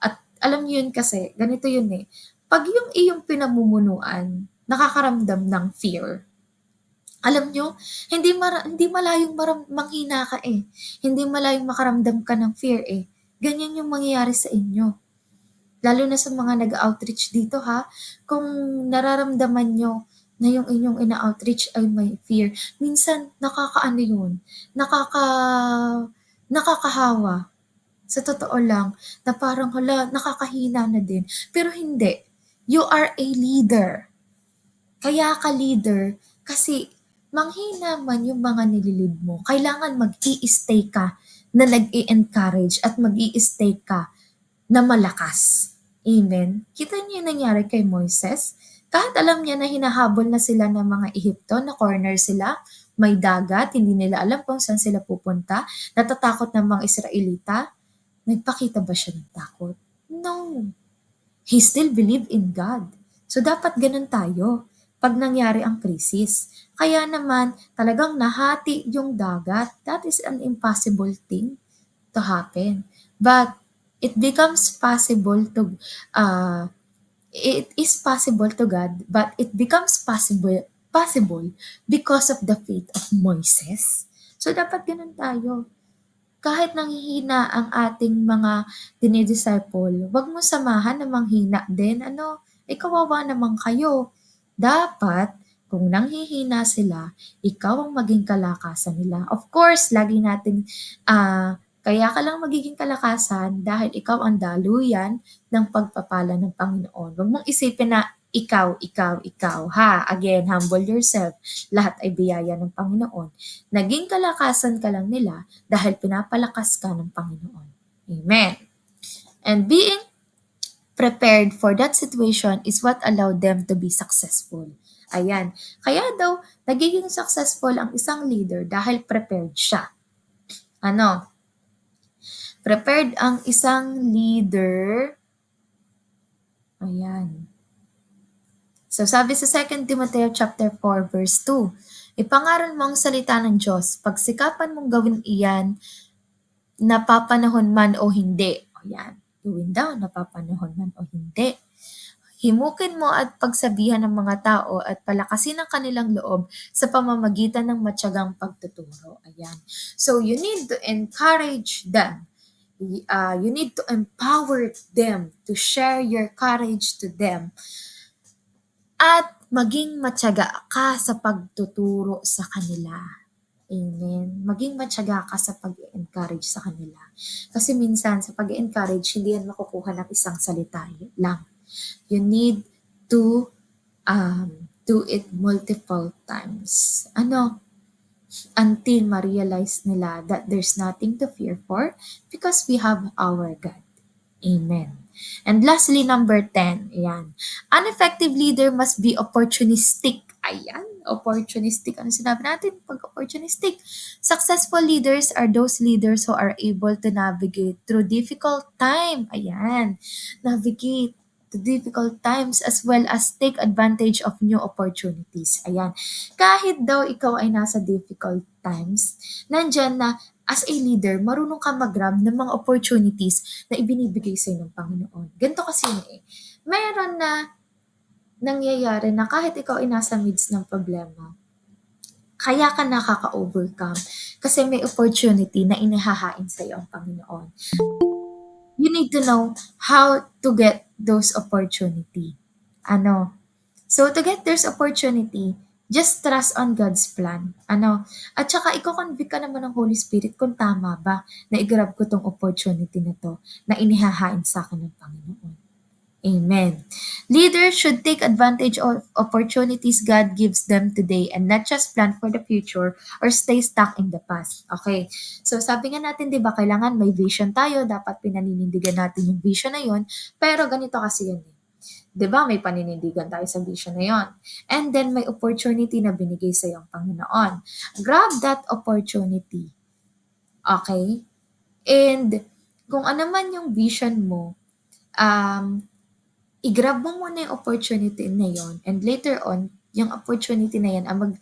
at alam niyo yun kasi, ganito yun eh. Pag yung iyong pinamumunuan, nakakaramdam ng fear, alam niyo, hindi malayong manghina ka eh. Hindi malayong makaramdam ka ng fear eh. Ganyan yung mangyayari sa inyo. Lalo na sa mga nag-outreach dito ha, kung nararamdaman nyo na yung inyong ina-outreach ay may fear, minsan nakakaano yun, nakakahawa. Sa totoo lang, na parang hala, nakakahina na din. Pero hindi. You are a leader. Kaya ka leader kasi manghina man yung mga nililid mo. Kailangan mag-i-stay ka na nag-i-encourage at mag-i-stay ka na malakas. Amen? Kita niyo yung nangyari kay Moises? Kahit alam niya na hinahabol na sila ng mga Ehipto, na corner sila, may dagat, hindi nila alam kung saan sila pupunta, natatakot ng mga Israelita, nagpakita ba siya ng takot? No. He still believed in God. So dapat ganun tayo pag nangyari ang krisis. Kaya naman talagang nahati yung dagat. That is an impossible thing to happen. But it becomes possible to it is possible to God, but it becomes possible because of the faith of Moises. So dapat ganun tayo. Kahit nanghihina ang ating mga dinidisciple, wag mo samahan na manghina din. Ano, kawawa naman kayo. Dapat, kung nanghihina sila, ikaw ang maging kalakasan nila. Of course, lagi nating, kaya ka lang magiging kalakasan dahil ikaw ang daluyan ng pagpapala ng Panginoon. Huwag mong isipin na ikaw, ha? Again, humble yourself. Lahat ay biyaya ng Panginoon. Naging kalakasan ka lang nila dahil pinapalakas ka ng Panginoon. Amen. And being prepared for that situation is what allowed them to be successful. Ayan. Kaya daw, nagiging successful ang isang leader dahil prepared siya. Ano? Prepared ang isang leader. Ayan. So sabi sa 2 Timoteo chapter 4 verse 2, ipangaral mo ang salita ng Diyos, pagsikapan mong gawin iyan, napapanahon man o hindi. O yan, gawin daw, napapanahon man o hindi. Himukin mo at pagsabihan ng mga tao at palakasin ang kanilang loob sa pamamagitan ng matyagang pagtuturo. Ayan. So you need to encourage them. You need to empower them to share your courage to them. At maging matyaga ka sa pagtuturo sa kanila. Amen. Maging matyaga ka sa pag-encourage sa kanila. Kasi minsan sa pag-encourage, hindi yan makukuha ng isang salita lang. You need to do it multiple times. Until ma-realize nila that there's nothing to fear for because we have our God. Amen. And lastly, number 10, ayan. An effective leader must be opportunistic. Ayan, opportunistic. Ano sinabi natin pag opportunistic? Successful leaders are those leaders who are able to navigate through difficult time. Ayan, navigate to difficult times as well as take advantage of new opportunities. Ayan, kahit daw ikaw ay nasa difficult times, nandyan na as a leader, marunong ka mag-grab ng mga opportunities na ibinibigay sa'yo ng Panginoon. Ganito kasi yun eh. Mayroon na nangyayari na kahit ikaw ay nasa midst ng problema, kaya ka nakaka-overcome kasi may opportunity na inihahain sa'yo ang Panginoon. You need to know how to get those opportunity. So to get this opportunity, just trust on God's plan. At saka i-convict ka naman ng Holy Spirit kung tama ba na i-grab ko tong opportunity na to na inihahain sa akin ng Panginoon. Amen. Leaders should take advantage of opportunities God gives them today and not just plan for the future or stay stuck in the past. Okay. So sabi nga natin, 'di ba, kailangan may vision tayo, dapat pinaninindigan natin yung vision na 'yon. Pero ganito kasi 'yan, eh. 'Di ba, may paninindigan tayo sa vision na 'yon. And then may opportunity na binigay sa ang Panginoon. Grab that opportunity. Okay? And kung ano man yung vision mo, um, i-grab mo muna yung opportunity na yon, and later on, yung opportunity na yan ang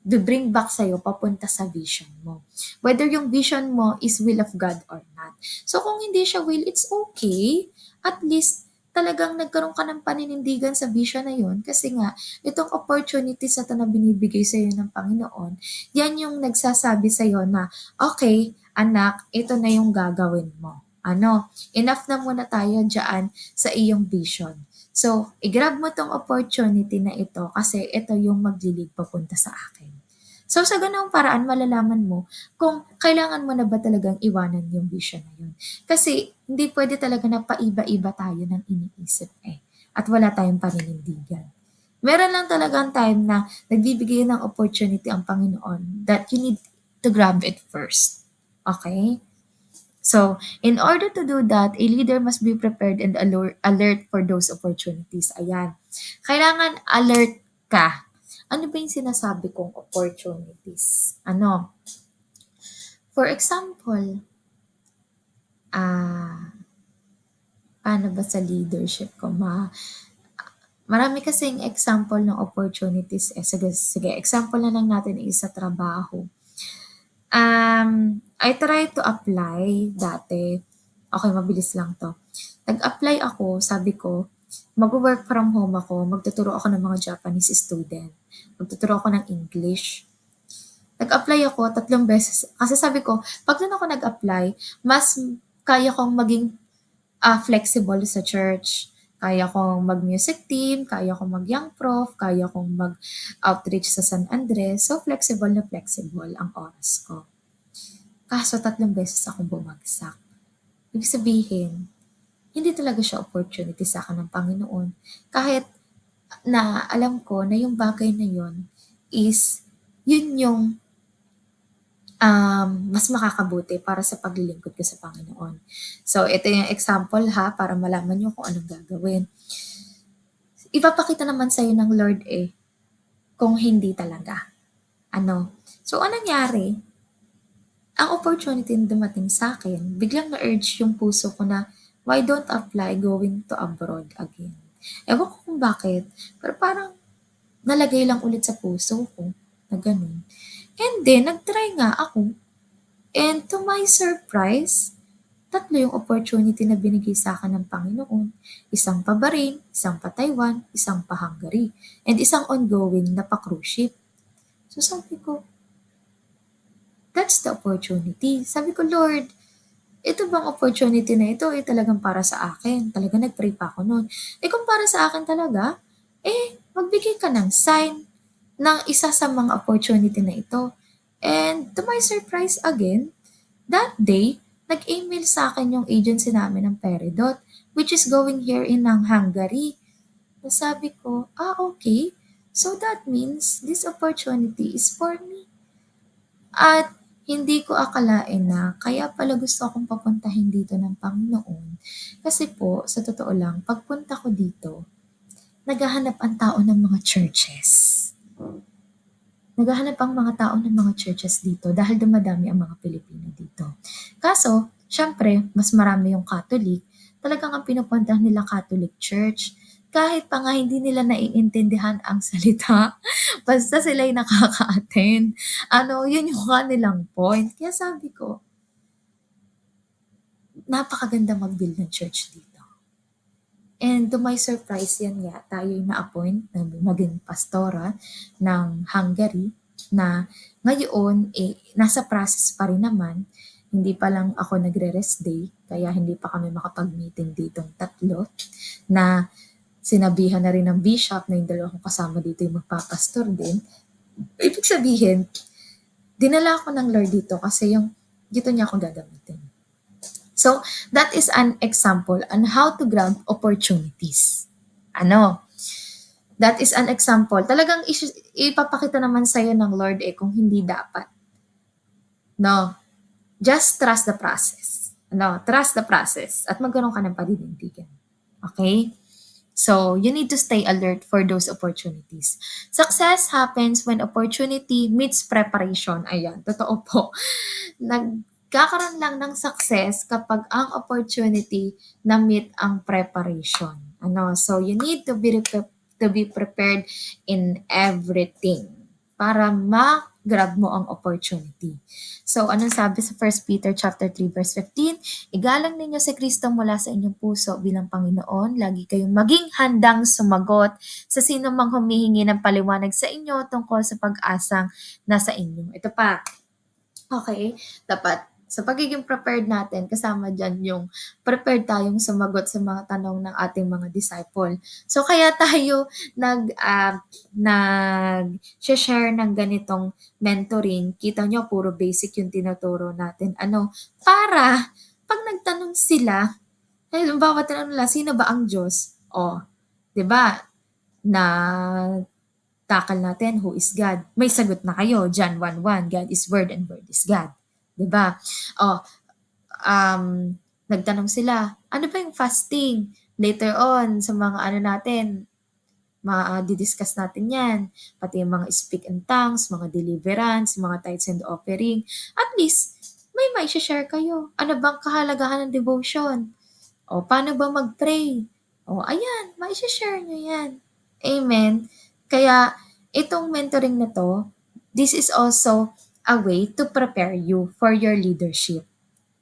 bring back sa'yo papunta sa vision mo. Whether yung vision mo is will of God or not. So kung hindi siya will, it's okay. At least talagang nagkaroon ka ng paninindigan sa vision na yun kasi nga itong opportunities na ito na binibigay sa'yo ng Panginoon, yan yung nagsasabi sa'yo na, okay, anak, ito na yung gagawin mo. Enough na muna tayo dyan sa iyong vision. So, i-grab mo 'tong opportunity na ito kasi ito yung maglilig papunta sa akin. So, sa gano'ng paraan malalaman mo kung kailangan mo na ba talagang iwanan yung vision na yun. Kasi hindi pwede talaga na paiba-iba tayo ng iniisip, eh, at wala tayong paninindigan. Meron lang talagang time na nagbibigay ng opportunity ang Panginoon that you need to grab it first. Okay? So, in order to do that, a leader must be prepared and alert for those opportunities. Ayan. Kailangan alert ka. Ano ba yung sinasabi kong opportunities? For example, ah, paano ba sa leadership ko? Marami kasing example ng opportunities. Sige, example na lang natin is sa trabaho. I tried to apply dati. Okay, mabilis lang 'to. Nag-apply ako, sabi ko, magwo-work from home ako, magtuturo ako ng mga Japanese student, magtuturo ako ng English. Nag-apply ako 3 beses kasi sabi ko 'pag dun ako nag-apply, mas kaya kong maging, flexible sa church. Kaya kong mag-music team, kaya kong mag-young prof, kaya kong mag-outreach sa San Andres. So, flexible na flexible ang oras ko. Kaso 3 beses akong bumagsak. Ibig sabihin, hindi talaga siya opportunity sa akin ng Panginoon. Kahit na alam ko na yung bagay na yun is, yun yung mas makakabuti para sa paglilingkod ko sa Panginoon. So, ito yung example ha, para malaman nyo kung anong gagawin. Ipapakita naman sa'yo ng Lord kung hindi talaga. So, anong nangyari? Ang opportunity na dumating sa akin, biglang na-urge yung puso ko na, why don't apply going to abroad again? Ewan ko kung bakit, pero parang nalagay lang ulit sa puso ko na ganun. And then, nag-try nga ako. And to my surprise, 3 yung opportunity na binigay sa akin ng Panginoon. Isang pa Bahrain, isang pa Taiwan, isang pa Hungary, and isang ongoing na pa cruise ship. So sabi ko, that's the opportunity. Sabi ko, Lord, ito bang opportunity na ito talagang para sa akin? Talaga nag-pray pa ako noon. Kung para sa akin talaga, magbigay ka ng sign ng isa sa mga opportunity na ito. And to my surprise again, that day, nag-email sa akin yung agency namin ng Peridot, which is going here in Hungary. Sabi ko, okay. So that means this opportunity is for me. At hindi ko akalain na kaya pala gusto akong papuntahin dito ng Panginoon. Kasi po, sa totoo lang, pagpunta ko dito, naghahanap ang tao ng mga churches. Naghahanap ang mga tao ng mga churches dito dahil dumadami ang mga Pilipino dito. Kaso, syempre, mas marami yung Catholic. Talagang ang pinupuntahan nila Catholic Church. Kahit pa nga hindi nila naiintindihan ang salita, basta sila'y nakaka-attend. Yun yung kanilang point. Kaya sabi ko, napakaganda mag-build ng church dito. And to my surprise, yan nga, tayo'y na-appoint na maging pastora ng Hungary na ngayon, nasa process pa rin naman. Hindi pa lang ako nagre-rest day, kaya hindi pa kami makapag-meeting ditong 3 na sinabihan na rin ng bishop na yung 2 kong kasama dito yung magpapastor din. Ibig sabihin, dinala ako ng Lord dito kasi dito niya ako gagamitin. So, that is an example on how to grab opportunities. Ano, that is an example. Talagang ipapakita naman sa'yo ng Lord kung hindi dapat. No, just trust the process. No, trust the process at magkaroon ka ng paninindigan. Okay? So, you need to stay alert for those opportunities. Success happens when opportunity meets preparation. Ayan, totoo po. Nagkakaroon lang ng success kapag ang opportunity na meet ang preparation. Ano, so you need to be prepared in everything para ma-grab mo ang opportunity. So, anong sabi sa 1 Peter chapter 3 verse 15? Igalang ninyo si Kristo mula sa inyong puso bilang Panginoon. Lagi kayong maging handang sumagot sa sino mang humihingi ng paliwanag sa inyo tungkol sa pag-asang nasa inyo. Ito pa, okay, dapat sa pagiging prepared natin, kasama dyan yung prepared tayong sumagot sa mga tanong ng ating mga disciple. So, kaya tayo nag-share ng ganitong mentoring. Kita nyo, puro basic yung tinuturo natin. Ano, para pag nagtanong sila, halimbawa tinanong nila, sino ba ang Diyos? O, 'di ba? Na takal natin, who is God? May sagot na kayo, John 1:1, God is Word and Word is God. 'Di ba? O, nagtanong sila, ano ba yung fasting? Later on, sa mga ano natin, di-discuss natin yan. Pati yung mga speak in tongues, mga deliverance, mga tithes and offering. At least, may share kayo. Ano bang kahalagahan ng devotion? O, paano ba mag-pray? O, ayan, share nyo yan. Amen. Kaya, itong mentoring na to, this is also a way to prepare you for your leadership.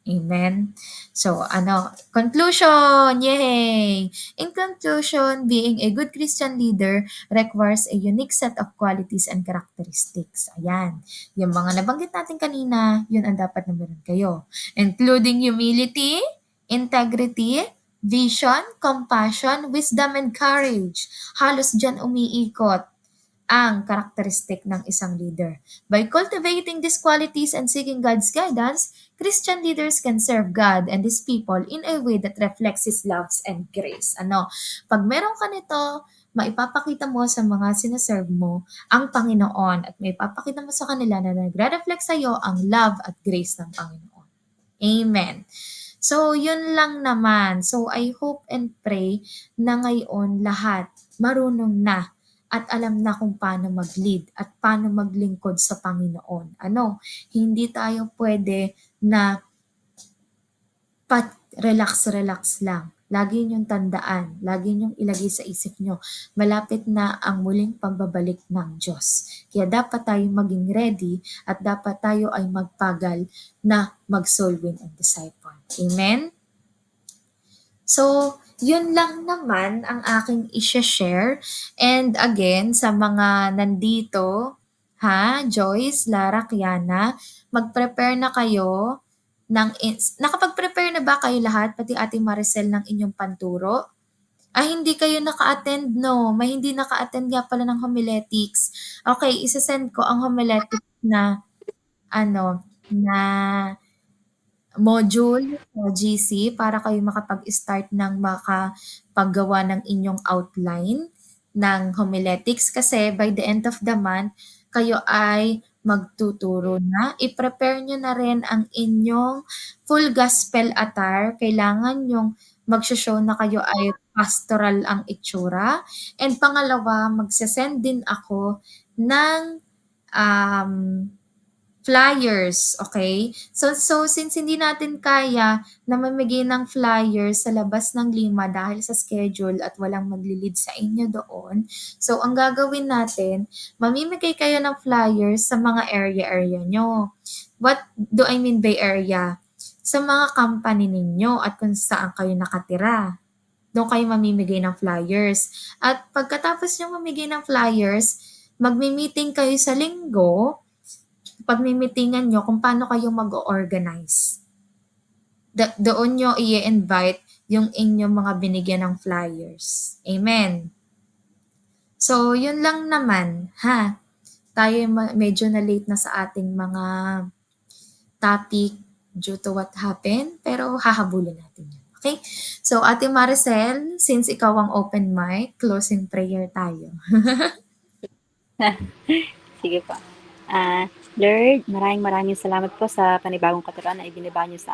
Amen. So, ano, conclusion, yay! In conclusion, being a good Christian leader requires a unique set of qualities and characteristics. Ayan. Yung mga nabanggit natin kanina, yun ang dapat na meron kayo. Including humility, integrity, vision, compassion, wisdom, and courage. Halos dyan umiikot ang karakteristik ng isang leader. By cultivating these qualities and seeking God's guidance, Christian leaders can serve God and His people in a way that reflects His love and grace. Ano, pag meron ka nito, maipapakita mo sa mga sinaserve mo ang Panginoon at maipapakita mo sa kanila na nagre-reflect sa iyo ang love at grace ng Panginoon. Amen. So, yun lang naman. So, I hope and pray na ngayon lahat marunong na at alam na kung paano mag-lead at paano maglingkod sa Panginoon. Ano, hindi tayo pwede na relax-relax lang. Lagi niyong tandaan, lagi niyong ilagay sa isip niyo, malapit na ang muling pagbabalik ng Diyos. Kaya dapat tayo maging ready at dapat tayo ay magpagal na mag-soul win and disciple. Amen? So, yun lang naman ang aking i-share. And again, sa mga nandito, Joyce, Lara, Kiana, mag-prepare na kayo nakapag-prepare na ba kayo lahat, pati Ate Maricel, ng inyong panturo? Ay, hindi kayo naka-attend, no? May hindi naka-attend nga pala ng homiletics. Okay, isa-send ko ang homiletics na, na module sa GC para kayo makapag-start ng makapaggawa ng inyong outline ng homiletics kasi by the end of the month, kayo ay magtuturo na. I-prepare nyo na rin ang inyong full gospel attire. Kailangan yung magsho-show na kayo ay pastoral ang itsura. And pangalawa, magsasend din ako ng um, flyers, okay? So since hindi natin kaya na mamigay ng flyers sa labas ng 5 dahil sa schedule at walang magli-lead sa inyo doon, so ang gagawin natin, mamimigay kayo ng flyers sa mga area-area nyo. What do I mean by area? Sa mga company ninyo at kung saan kayo nakatira. Doon kayo mamimigay ng flyers. At pagkatapos nyo mamigay ng flyers, magmi-meeting kayo sa linggo, pagmi-meetingan nyo kung paano kayo mag-organize. Doon nyo i-invite yung inyong mga binigyan ng flyers. Amen. So, yun lang naman, Tayo medyo na late na sa ating mga topic. due to what happened, pero hahabulin natin yan. Okay? So, Ate Maricel, since ikaw ang open mic, closing prayer tayo. Sige po. Lord, maraming maraming salamat po sa panibagong katuruan na ibinaba niyo sa